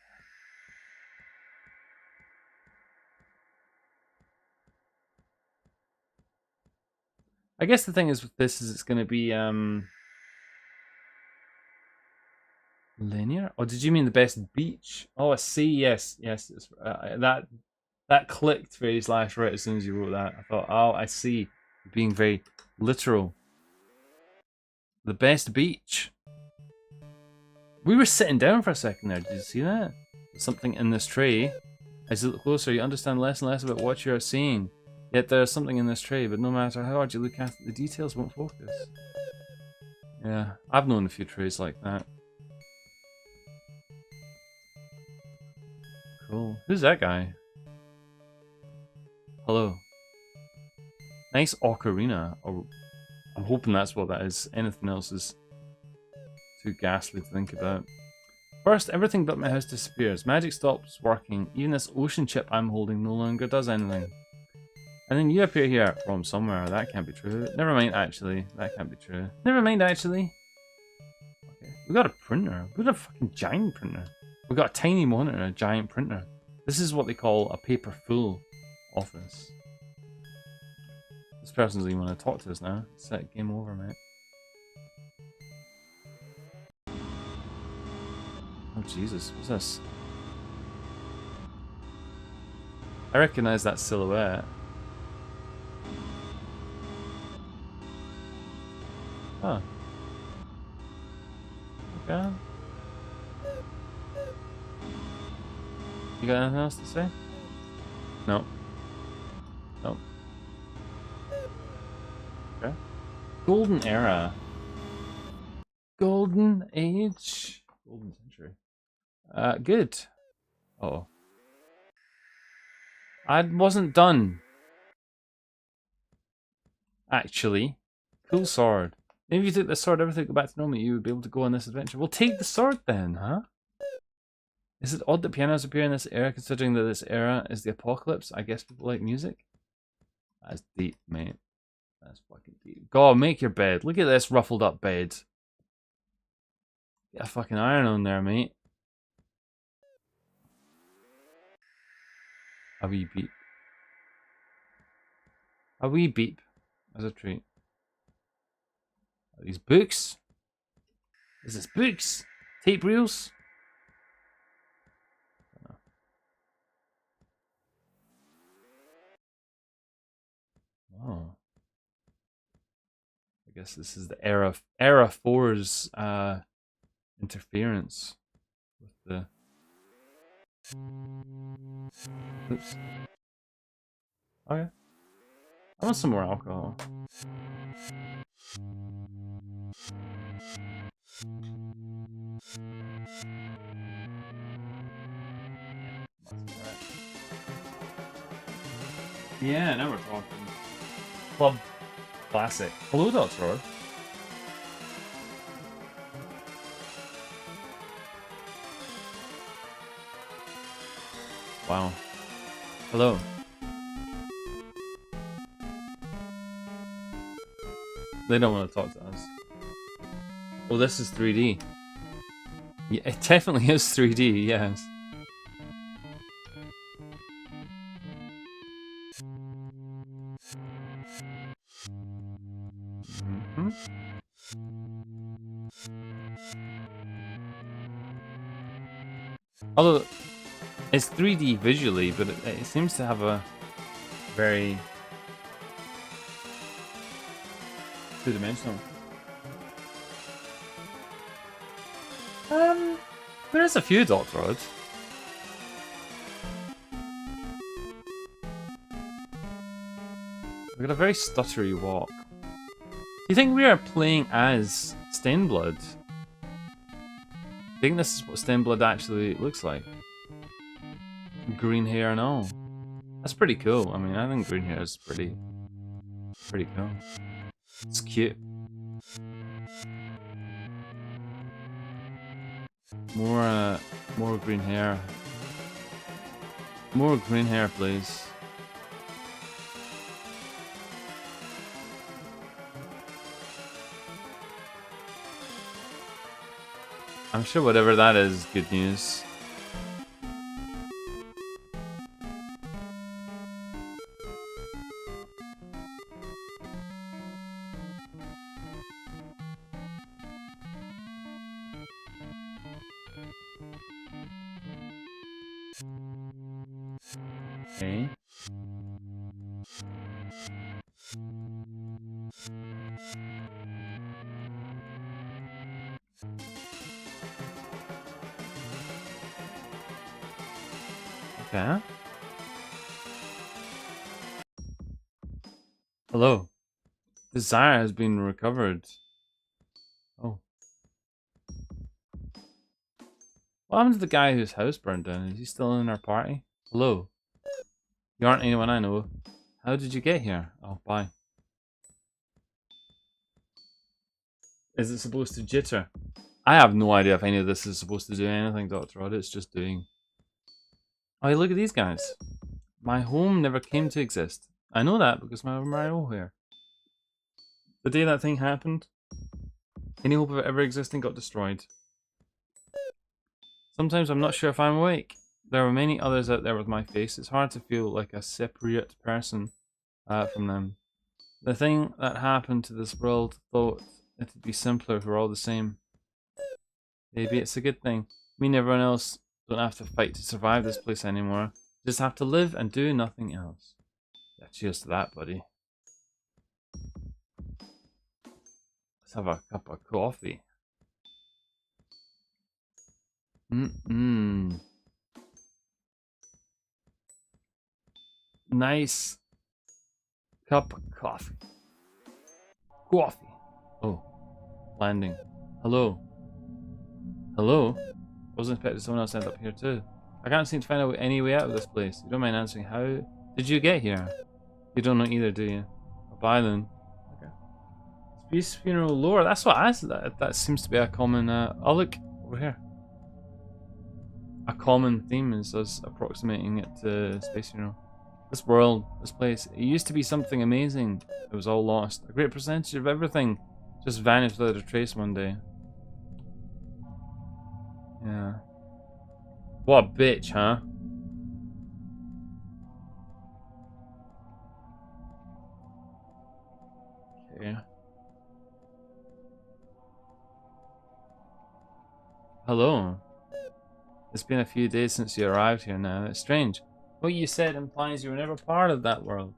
I guess the thing is with this is it's going to be linear. Oh, did you mean the best beach? Oh, I see. Yes, yes. It's, that clicked very slash right as soon as you wrote that. I thought, oh, I see. You're being very literal. The best beach. We were sitting down for a second there. Did you see that? There's something in this tray. As you look closer, you understand less and less about what you are seeing. Yet there's something in this tray, but no matter how hard you look at it, the details won't focus. Yeah, I've known a few trays like that. Cool. Who's that guy? Hello. Nice ocarina. Oh, I'm hoping that's what that is. Anything else is too ghastly to think about. First, everything but my house disappears. Magic stops working. Even this ocean chip I'm holding no longer does anything. And then you appear here from somewhere. That can't be true. Never mind, actually. That can't be true. Never mind, actually. Okay. We got a printer. We got a fucking giant printer. We got a tiny monitor and a giant printer. This is what they call a paper full office. This person's even want to talk to us now. Set game over, mate. Oh Jesus, what's this? I recognize that silhouette. Huh. Okay. You got anything else to say? No. No. Okay. Golden era. Golden age. Golden century. Good. Uh-oh. I wasn't done. Actually. Cool sword. Maybe if you took the sword, everything would go back to normal, you would be able to go on this adventure. Well, take the sword then, huh? Is it odd that pianos appear in this era, considering that this era is the apocalypse? I guess people like music. That's deep, mate. That's fucking deep. God, make your bed. Look at this ruffled up bed. Get a fucking iron on there, mate. A wee beep. A wee beep as a treat. Are these books? Is this books? Tape reels? Oh. I guess this is the era 4's interference with the. Oops. Okay. I want some more alcohol. Yeah, now we're talking. Club classic. Hello, Doctor. Wow. Hello. They don't want to talk to us. Oh, this is 3D. Yeah, it definitely is 3D, yes. Mm-hmm. Although, it's 3D visually, but it seems to have a very two-dimensional. There is a few dot rods. We've got a very stuttery walk. Do you think we are playing as Stainblood? Do you think this is what Stainblood actually looks like? Green hair and all. That's pretty cool. I mean, I think green hair is pretty cool. It's cute. More green hair. More green hair, please. I'm sure whatever that is good news. Okay. Okay. Hello. Desire has been recovered. Oh. What happened to the guy whose house burned down? Is he still in our party? Hello. You aren't anyone I know. How did you get here? Oh, bye. Is it supposed to jitter? I have no idea if any of this is supposed to do anything, Dr. Odd. It's just doing... Oh, look at these guys. My home never came to exist. I know that because my old hair. The day that thing happened, any hope of it ever existing got destroyed. Sometimes I'm not sure if I'm awake. There are many others out there with my face. It's hard to feel like a separate person from them. The thing that happened to this world thought it'd be simpler if we're all the same. Maybe it's a good thing. Me and everyone else don't have to fight to survive this place anymore. Just have to live and do nothing else. Yeah, cheers to that, buddy. Let's have a cup of coffee. Nice cup of coffee. Coffee. Oh, landing. Hello. Hello? Wasn't expecting someone else to end up here too. I can't seem to find any way out of this place. You don't mind answering, how did you get here? You don't know either, do you? Oh, bye then. Okay. Space funeral lore. That's what I said. That seems to be a common. Oh look over here. A common theme is us approximating it to space funeral. This world, this place, it used to be something amazing. It was all lost. A great percentage of everything just vanished without a trace one day. Yeah. What a bitch, huh? Okay. Hello. It's been a few days since you arrived here now. It's strange. What you said implies you were never part of that world.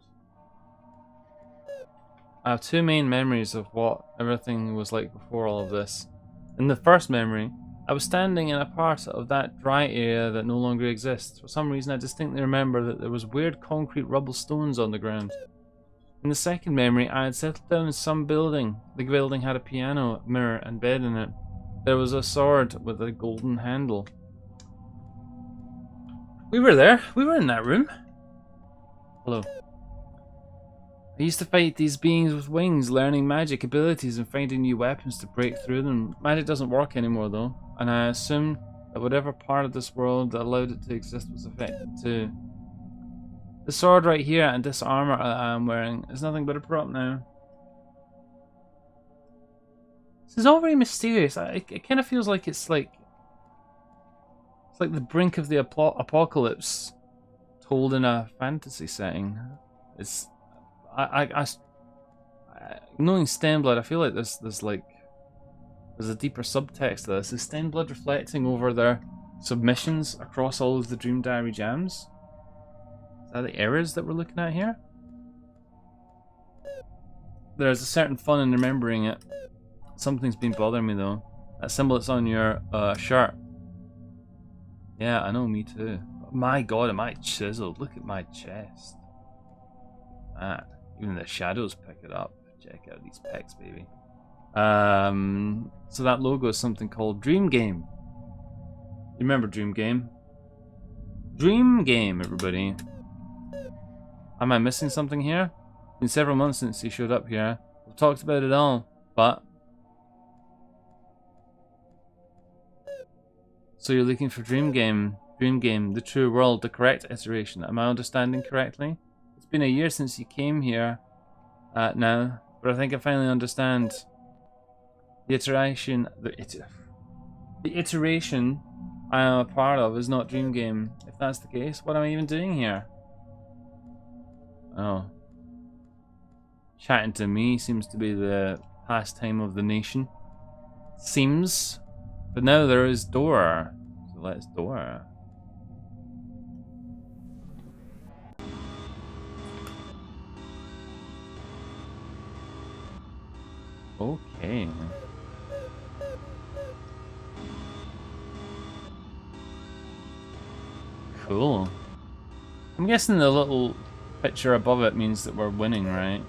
I have two main memories of what everything was like before all of this. In the first memory, I was standing in a part of that dry area that no longer exists. For some reason, I distinctly remember that there was weird concrete rubble stones on the ground. In the second memory, I had settled down in some building. The building had a piano, mirror, and bed in it. There was a sword with a golden handle. We were there. We were in that room. Hello. I used to fight these beings with wings, learning magic abilities and finding new weapons to break through them. Magic doesn't work anymore though, and I assume that whatever part of this world that allowed it to exist was affected too. The sword right here and this armor I'm wearing is nothing but a prop now. This is all very mysterious. It kind of feels like it's like the brink of the apocalypse, told in a fantasy setting. It's knowing Stenblood, I feel like there's a deeper subtext to this. Is Stenblood reflecting over their submissions across all of the Dream Diary jams? Is that the errors that we're looking at here? There's a certain fun in remembering it. Something's been bothering me though. That symbol that's on your shirt. Yeah, I know, me too. My god, am I chiseled? Look at my chest. That. Even the shadows pick it up. Check out these pecs, baby. So that logo is something called Dream Game. You remember Dream Game? Dream Game, everybody. Am I missing something here? It's been several months since he showed up here. We've talked about it all, but... So you're looking for Dream Game. Dream Game, the true world, the correct iteration. Am I understanding correctly? It's been a year since you came here now, but I think I finally understand. The iteration I am a part of is not Dream Game. If that's the case, what am I even doing here? Oh. Chatting to me seems to be the pastime of the nation. Seems. But now there is door. So let's door. Okay. Cool. I'm guessing the little picture above it means that we're winning, right?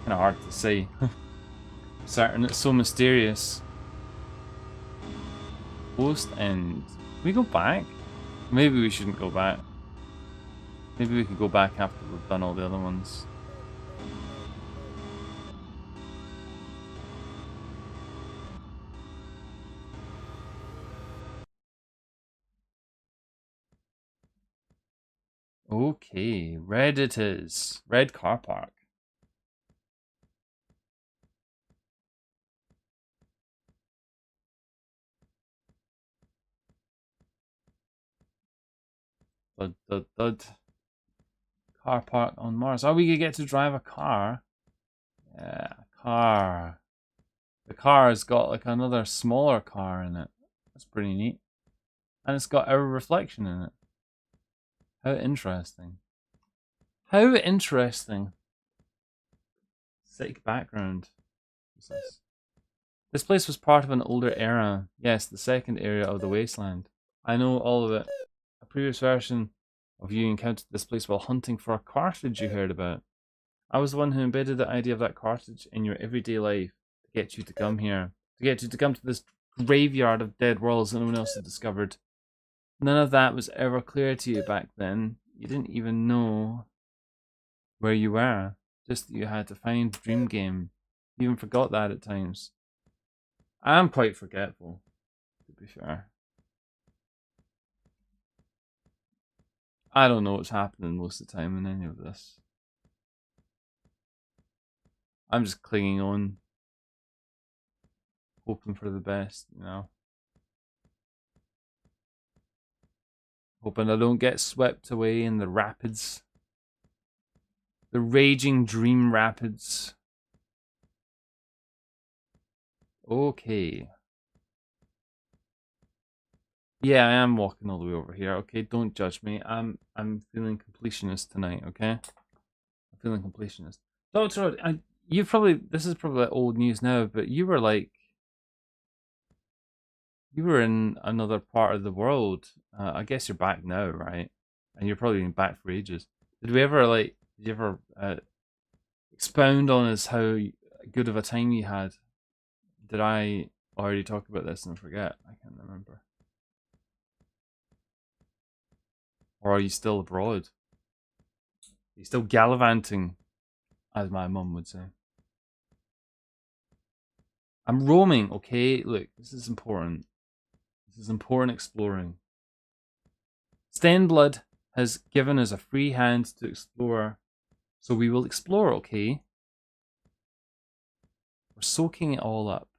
Kinda hard to say. Certain, it's so mysterious. Post end. Can we go back? Maybe we shouldn't go back. Maybe we could go back after we've done all the other ones. Okay, red it is. Red car park. Thud. Car park on Mars. Oh, we could get to drive a car. Yeah, car. The car has got like another smaller car in it. That's pretty neat. And it's got our reflection in it. How interesting. How interesting. Sick background. What's this? This place was part of an older era. Yes, the second area of the wasteland. I know all of it. A previous version of you encountered this place while hunting for a cartridge you heard about. I was the one who embedded the idea of that cartridge in your everyday life to get you to come here. To get you to come to this graveyard of dead worlds that no one else had discovered. None of that was ever clear to you back then. You didn't even know where you were. Just that you had to find Dream Game. You even forgot that at times. I'm quite forgetful, to be fair. I don't know what's happening most of the time in any of this. I'm just clinging on. Hoping for the best, you know. Hoping I don't get swept away in the rapids. The raging dream rapids. Okay. Yeah, I am walking all the way over here. Okay, don't judge me. I'm feeling completionist tonight. Okay, I'm feeling completionist. So you probably, this is probably like old news now, but you were in another part of the world. I guess you're back now, right? And you're probably been back for ages. Did you ever expound on as how good of a time you had? Did I already talk about this and forget? I can't remember. Or are you still abroad? Are you still gallivanting, as my mum would say? I'm roaming, okay? Look, this is important. This is important exploring. Stenblood has given us a free hand to explore, so we will explore, okay? We're soaking it all up.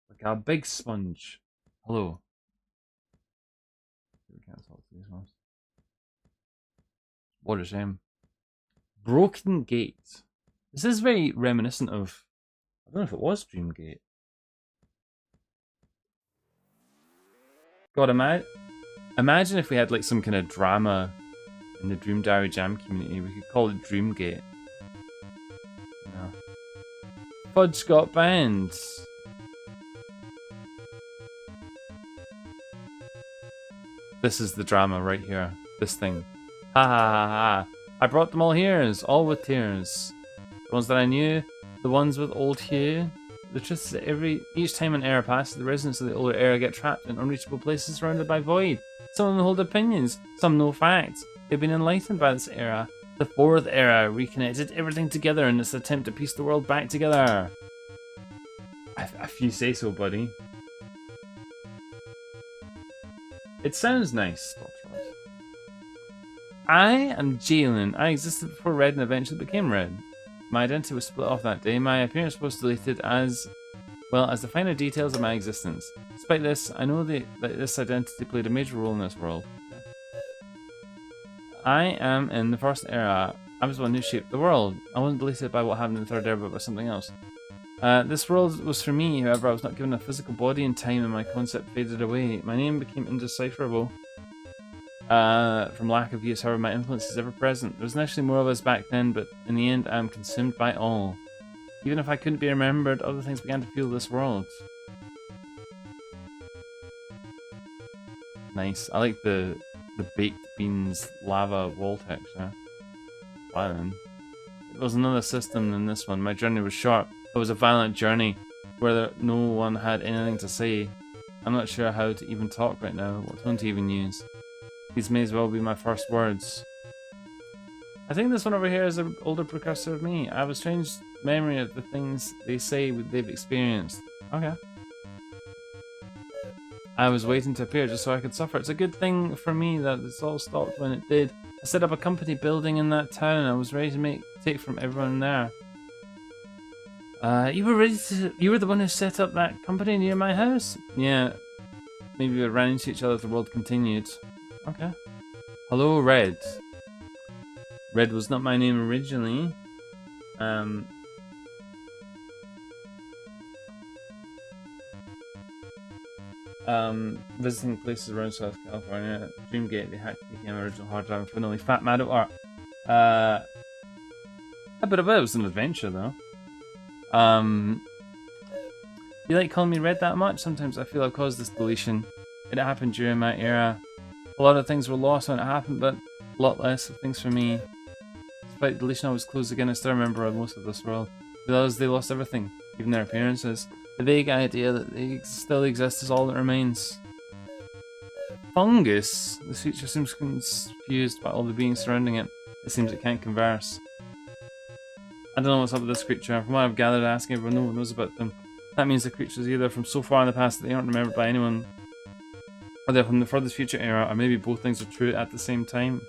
Like a big sponge. Hello. We can't talk to these ones. What a shame. Broken Gate. This is very reminiscent of... I don't know if it was Dreamgate. God, imagine if we had like some kind of drama in the Dream Diary Jam community. We could call it Dreamgate. No. Fudge got banned. This is the drama right here. This thing. Ha ha ha ha. I brought them all here, all with tears. The ones that I knew, the ones with old hue. The truth is that each time an era passes, the residents of the older era get trapped in unreachable places surrounded by void. Some of them hold opinions, some know facts. They've been enlightened by this era. The fourth era reconnected everything together in this attempt to piece the world back together. If you say so, buddy. It sounds nice, Dr. Ross. I am Jalen. I existed before Red and eventually became Red. My identity was split off that day. My appearance was deleted as well as the finer details of my existence. Despite this, I know that this identity played a major role in this world. I am in the first era. I was the one who shaped the world. I wasn't deleted by what happened in the third era, but by something else. This world was for me, however, I was not given a physical body and time, and my concept faded away. My name became indecipherable from lack of use, however, my influence is ever present. There was naturally more of us back then, but in the end, I am consumed by all. Even if I couldn't be remembered, other things began to fuel this world. Nice. I like the baked beans lava wall texture. Wow, then. It was another system than this one. My journey was short. It was a violent journey where no one had anything to say. I'm not sure how to even talk right now, what tone to even use. These may as well be my first words. I think this one over here is an older precursor of me. I have a strange memory of the things they say they've experienced. Okay. I was waiting to appear just so I could suffer. It's a good thing for me that it's all stopped when it did. I set up a company building in that town. I was ready to take from everyone there. You were the one who set up that company near my house? Yeah. Maybe we ran into each other if the world continued. Okay. Hello, Red. Red was not my name originally. Visiting places around South California. Dreamgate, they hacked the game original hard drive and finally fat mad at art. A bit of it was an adventure though. You like calling me Red that much? Sometimes I feel I've caused this deletion. It happened during my era. A lot of things were lost when it happened, but a lot less of things for me. Despite deletion, I was close again. I still remember most of this world. Because they lost everything, even their appearances. The vague idea that they still exist is all that remains. Fungus? This future seems confused by all the beings surrounding it. It seems it can't converse. I don't know what's up with this creature. From what I've gathered, asking everyone, no one knows about them. That means the creature is either from so far in the past that they aren't remembered by anyone, or they're from the furthest future era, or maybe both things are true at the same time.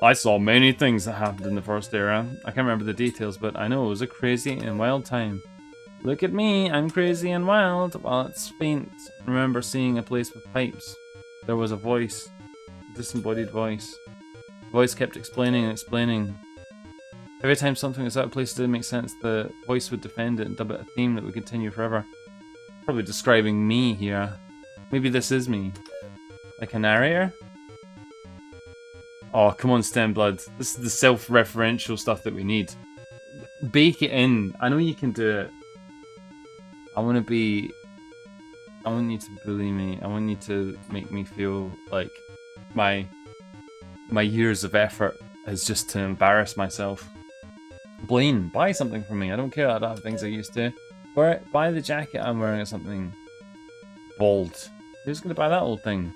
I saw many things that happened in the first era. I can't remember the details, but I know it was a crazy and wild time. Look at me, I'm crazy and wild. While it's faint, I remember seeing a place with pipes. There was a voice, a disembodied voice. The voice kept explaining and explaining. Every time something was out of place that didn't make sense, the voice would defend it and dub it a theme that would continue forever. Probably describing me here. Maybe this is me. Like a narrator? Oh, come on, Stenblood. This is the self-referential stuff that we need. Bake it in. I know you can do it. I want you to bully me. I want you to make me feel like my years of effort is just to embarrass myself. Blaine, buy something for me. I don't care. I don't have things I used to. Buy the jacket I'm wearing or something. Bald. Who's going to buy that old thing?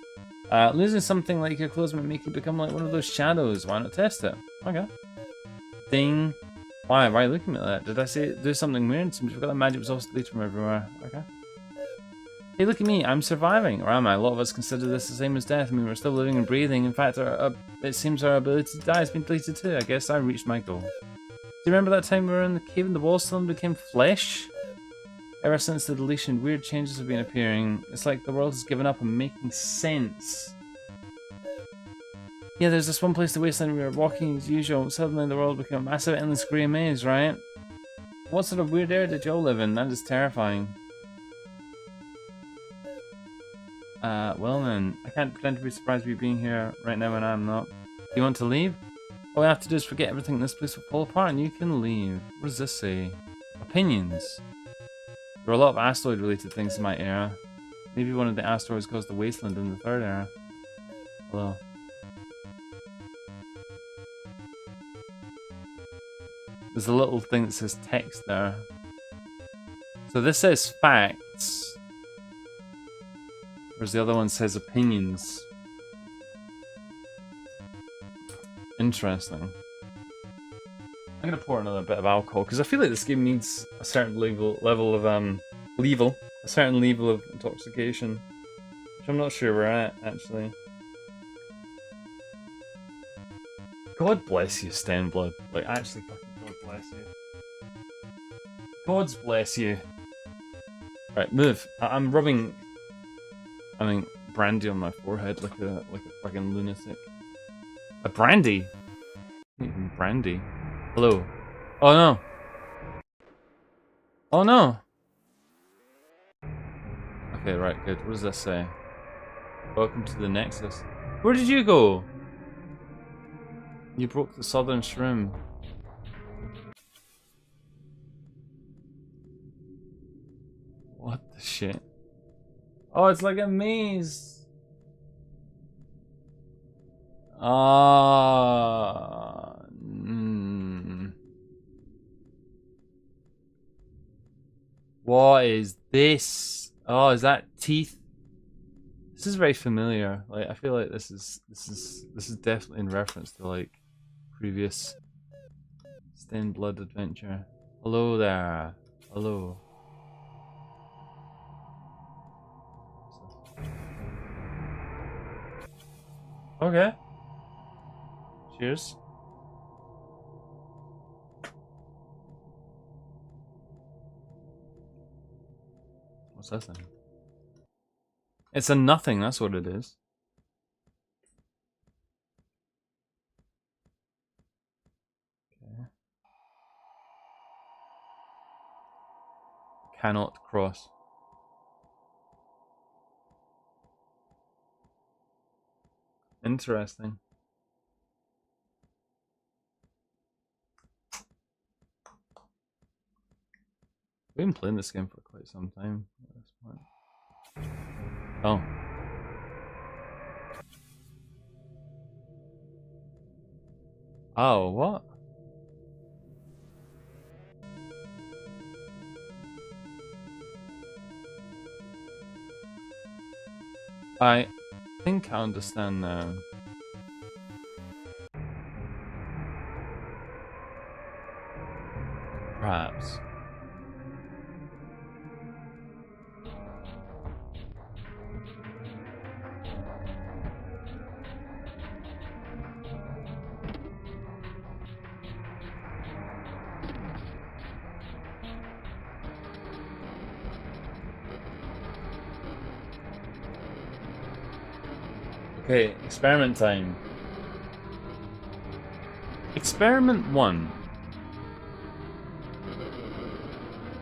Losing something like your clothes might make you become like one of those shadows. Why not test it? Okay. Ding. Why? Why are you looking at that? Did I say do something weird? Seems we forgot that magic was also deleted from everywhere. Okay. Hey, look at me. I'm surviving. Or am I? A lot of us consider this the same as death. I mean, we're still living and breathing. In fact, it seems our ability to die has been deleted too. I guess I reached my goal. Do you remember that time we were in the cave and the wall suddenly became flesh? Ever since the deletion, weird changes have been appearing. It's like the world has given up on making sense. Yeah, there's this one place, the wasteland, we were walking as usual. Suddenly the world became a massive endless grey maze, right? What sort of weird area did y'all live in? That is terrifying. Well then, I can't pretend to be surprised with you being here right now when I'm not. Do you want to leave? All we have to do is forget everything. This place will fall apart and you can leave. What does this say? Opinions. There are a lot of asteroid-related things in my era. Maybe one of the asteroids caused the wasteland in the third era. Hello. There's a little thing that says text there. So this says facts. Whereas the other one says opinions. Interesting. I'm gonna pour another bit of alcohol because I feel like this game needs a certain level of intoxication, which I'm not sure we're at actually. God bless you, Stenblood. Like actually, fucking God bless you. God's bless you. Right, move. I'm rubbing. Brandy on my forehead like a fucking lunatic. A brandy? Not even brandy. Hello. Oh no. Oh no. Okay, right, good. What does this say? Welcome to the Nexus. Where did you go? You broke the southern shroom. What the shit? Oh, it's like a maze. What is this? Oh, is that teeth? This is very familiar. Like I feel like this is definitely in reference to like previous Stained Blood adventure. Hello there. Hello. Okay. Cheers. What's that thing? It's a nothing, that's what it is. Okay. Cannot cross. Interesting. We've been playing this game for quite some time at this point. Oh. Oh, what? I think I understand now. Perhaps. Okay, experiment time. Experiment 1.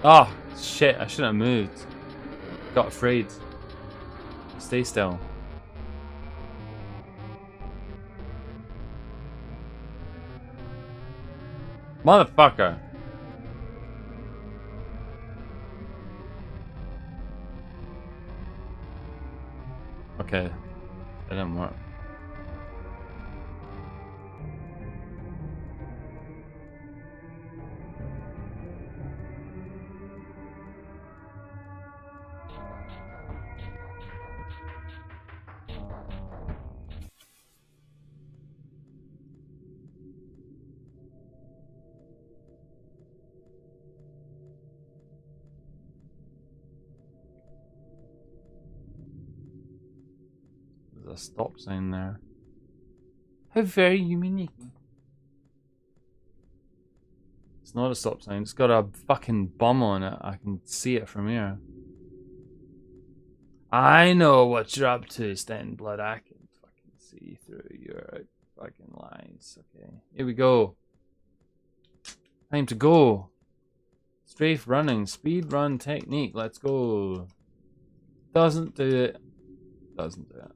Oh, shit, I shouldn't have moved. Got afraid. Stay still. Motherfucker. Okay, that didn't work. a stop sign there. How very unique. It's not a stop sign. It's got a fucking bum on it. I can see it from here. I know what you're up to, Sten Blood. I can fucking see through your fucking lies. Okay, here we go. Time to go. Strafe running, speed run technique. Let's go. Doesn't do it. Doesn't do it.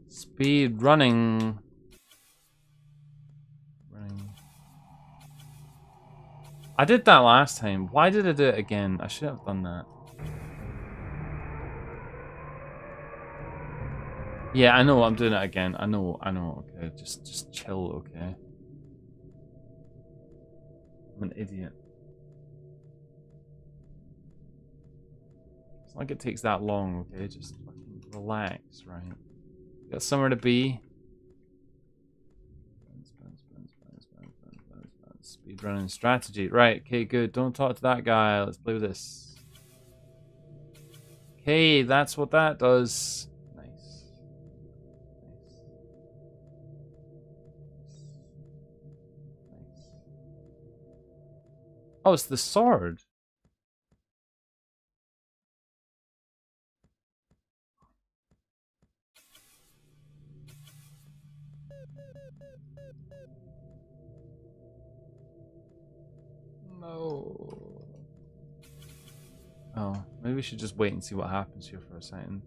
Speed running. I did that last time. Why did I do it again? I should have done that. Yeah, I know I'm doing it again. I know, okay. Just chill, okay. I'm an idiot. It's not like it takes that long, okay? Just fucking relax, right? Got somewhere to be. Speedrunning strategy. Right, okay, good. Don't talk to that guy. Let's play with this. Okay, that's what that does. Nice. Nice. Oh, it's the sword. No. Oh, maybe we should just wait and see what happens here for a second.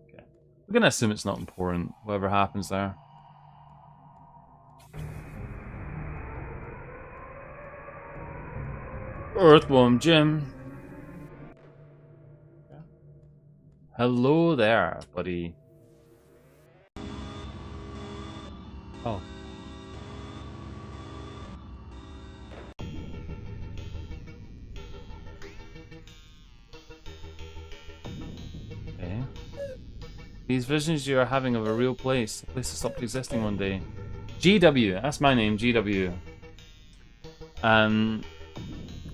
Okay. We're gonna assume it's not important, whatever happens there. Earthworm Jim. Okay. Hello there, buddy. Oh. Okay. These visions you are having of a real place, a place that stopped existing one day. GW, that's my name, GW. I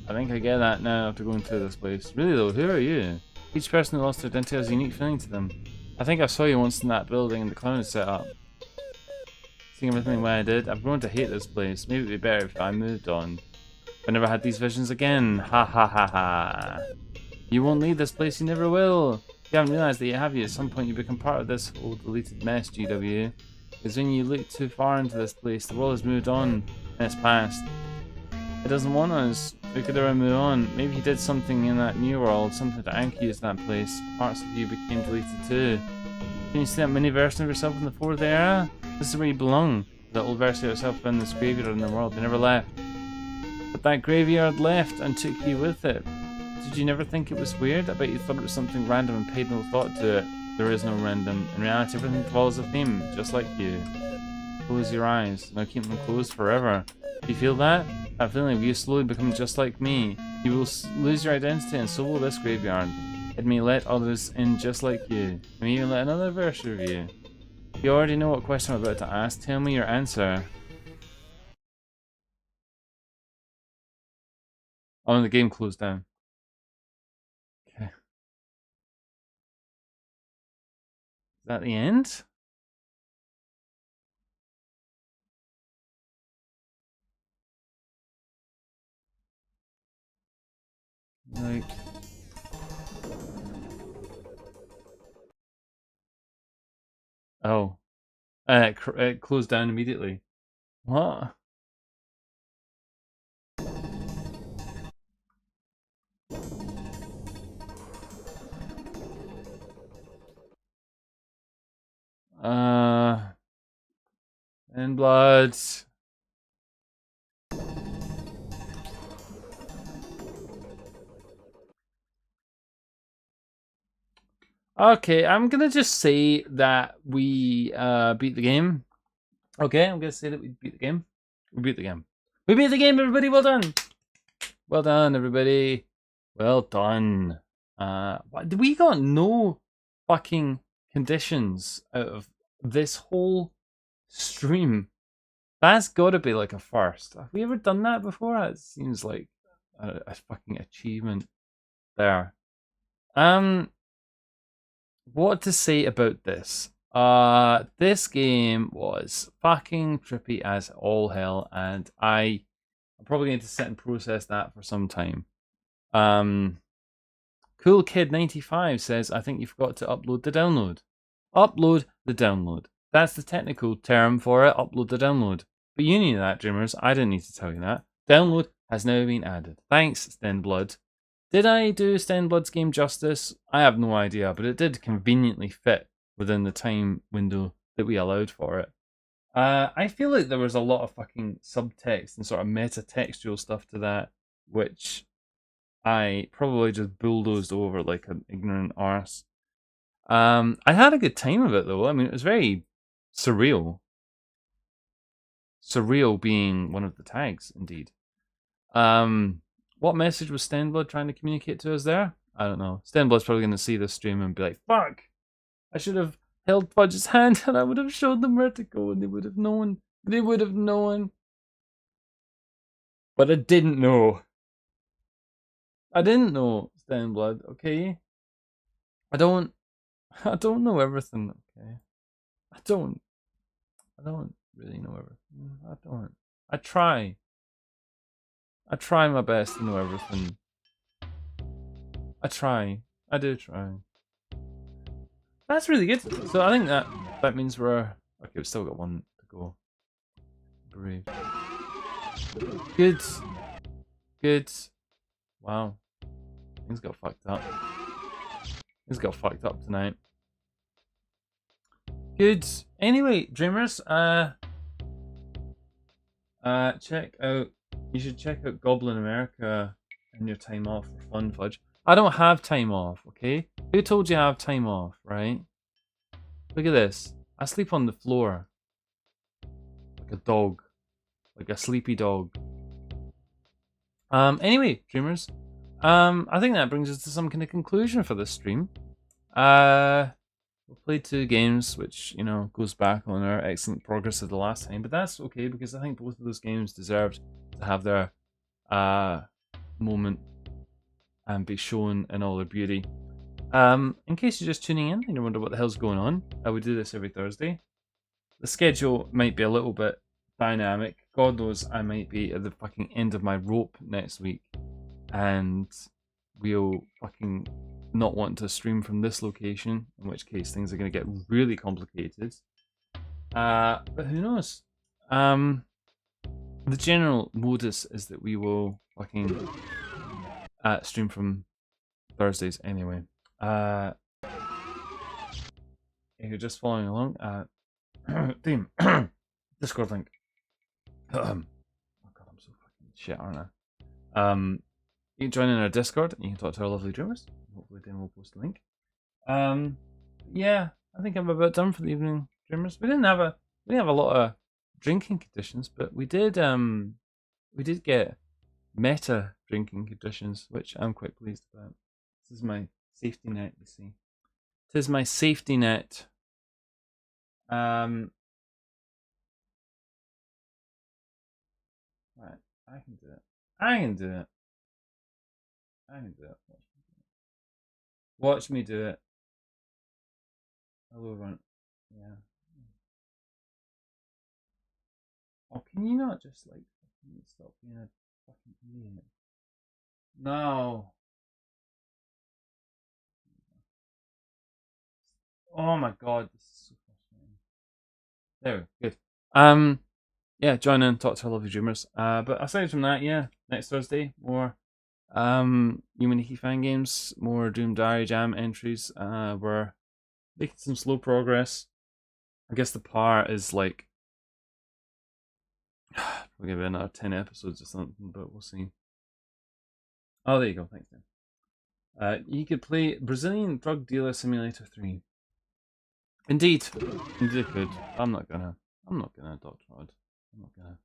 think I get that now after going through this place. Really though, who are you? Each person who lost their identity has a unique feeling to them. I think I saw you once in that building the clown had set up. Seeing everything the way I did, I've grown to hate this place. Maybe it'd be better if I moved on. If I never had these visions again. Ha ha ha ha. You won't leave this place, you never will. You haven't realised that you have you. At some point you become part of this whole deleted mess, GW. Because when you look too far into this place, the world has moved on and it's past. It doesn't want us. We could never move on. Maybe he did something in that new world, something to anchor you to that place. Parts of you became deleted too. Can you see that mini version of yourself in the fourth era? This is where you belong. The old version of yourself in this graveyard in the world. They never left. But that graveyard left and took you with it. Did you never think it was weird? I bet you thought it was something random and paid no thought to it. There is no random. In reality, everything follows a theme, just like you. Close your eyes. Now keep them closed forever. Do you feel that? That feeling of you slowly becoming just like me. You will lose your identity and so will this graveyard. It may let others in just like you. It may even let another version of you. You already know what question I'm about to ask. Tell me your answer. Oh, and the game closed down. Okay. Is that the end? Like... Oh. It closed down immediately. What? And blood. Okay, I'm gonna just say that we beat the game. Okay, I'm gonna say that we beat the game. We beat the game. We beat the game, everybody. Well done. Well done, everybody. Well done. What, we got no fucking conditions out of this whole stream. That's got to be like a first. Have we ever done that before? It seems like a fucking achievement there. What to say about this? This game was fucking trippy as all hell, and I'm probably going to sit and process that for some time. Cool Kid 95 says, I think you forgot to upload the download. Upload the download. That's the technical term for it, upload the download. But you knew that, Dreamers. I didn't need to tell you that. Download has now been added. Thanks, Stenblood. Did I do Stenblood's game justice? I have no idea, but it did conveniently fit within the time window that we allowed for it. I feel like there was a lot of fucking subtext and sort of meta-textual stuff to that, which I probably just bulldozed over like an ignorant arse. I had a good time of it though. I mean, it was very surreal. Surreal being one of the tags, indeed. What message was Stenblood trying to communicate to us there? I don't know. Stenblood's probably going to see this stream and be like, fuck! I should have held Fudge's hand and I would have showed them where to go and they would have known. They would have known. But I didn't know. I didn't know, Stenblood, okay? I don't know everything, okay? I don't really know everything. I don't. I try my best to know everything. I do try. That's really good. So I think that means we're okay. We've still got one to go. Brave. Good. Wow. Things got fucked up. Things got fucked up tonight. Good. Anyway, Dreamers, check out. You should check out Goblin America in your time off for fun, Fudge. I don't have time off, okay? Who told you I have time off, right? Look at this. I sleep on the floor. Like a dog. Like a sleepy dog. Anyway, Dreamers. I think that brings us to some kind of conclusion for this stream. We played 2 games, which, you know, goes back on our excellent progress of the last time. But that's okay, because I think both of those games deserved to have their moment and be shown in all their beauty. In case you're just tuning in and you wonder what the hell's going on, we do this every Thursday. The schedule might be a little bit dynamic. God knows I might be at the fucking end of my rope next week. And we'll fucking not want to stream from this location, in which case things are going to get really complicated. But who knows? The general modus is that we will fucking stream from Thursdays anyway. If you're just following along, team, Discord link. Oh god, I'm so fucking shit, aren't I? You can join in our Discord and you can talk to our lovely dreamers. Hopefully Dan will post a link. Yeah, I think I'm about done for the evening, dreamers. We didn't have a lot of drinking conditions, but we did get meta drinking conditions, which I'm quite pleased about. This is my safety net, you see. This is my safety net. Right, I can do it. I can do it. Watch me do it. Hello, everyone. Yeah. Oh, can you not just like stop being a fucking idiot? No. Oh my god, this is so frustrating. There, good. Yeah, join in, talk to our lovely dreamers. But aside from that, yeah, next Thursday, more Humaniki fan games, more Doom Diary Jam entries. We're making some slow progress. I guess the par is like we'll give it another 10 episodes or something, but we'll see. Oh, there you go. Thanks, Dan. You could play Brazilian Drug Dealer Simulator 3. Indeed, indeed, could. I'm not gonna, Dr. Rod. I'm not gonna.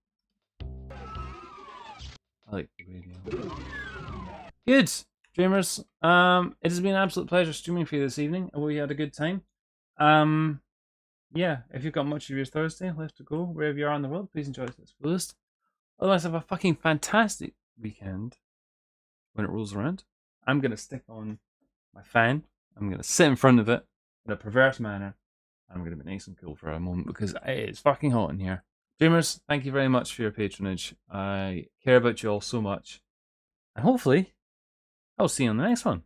I like the radio. Good, dreamers. It has been an absolute pleasure streaming for you this evening. I hope you had a good time. Yeah, if you've got much of your Thursday left to go, wherever you are in the world, please enjoy it to its fullest. Otherwise, have a fucking fantastic weekend when it rolls around. I'm going to stick on my fan. I'm going to sit in front of it in a perverse manner. I'm going to be nice and cool for a moment because it's fucking hot in here. Dreamers, thank you very much for your patronage. I care about you all so much. And hopefully, I'll see you on the next one.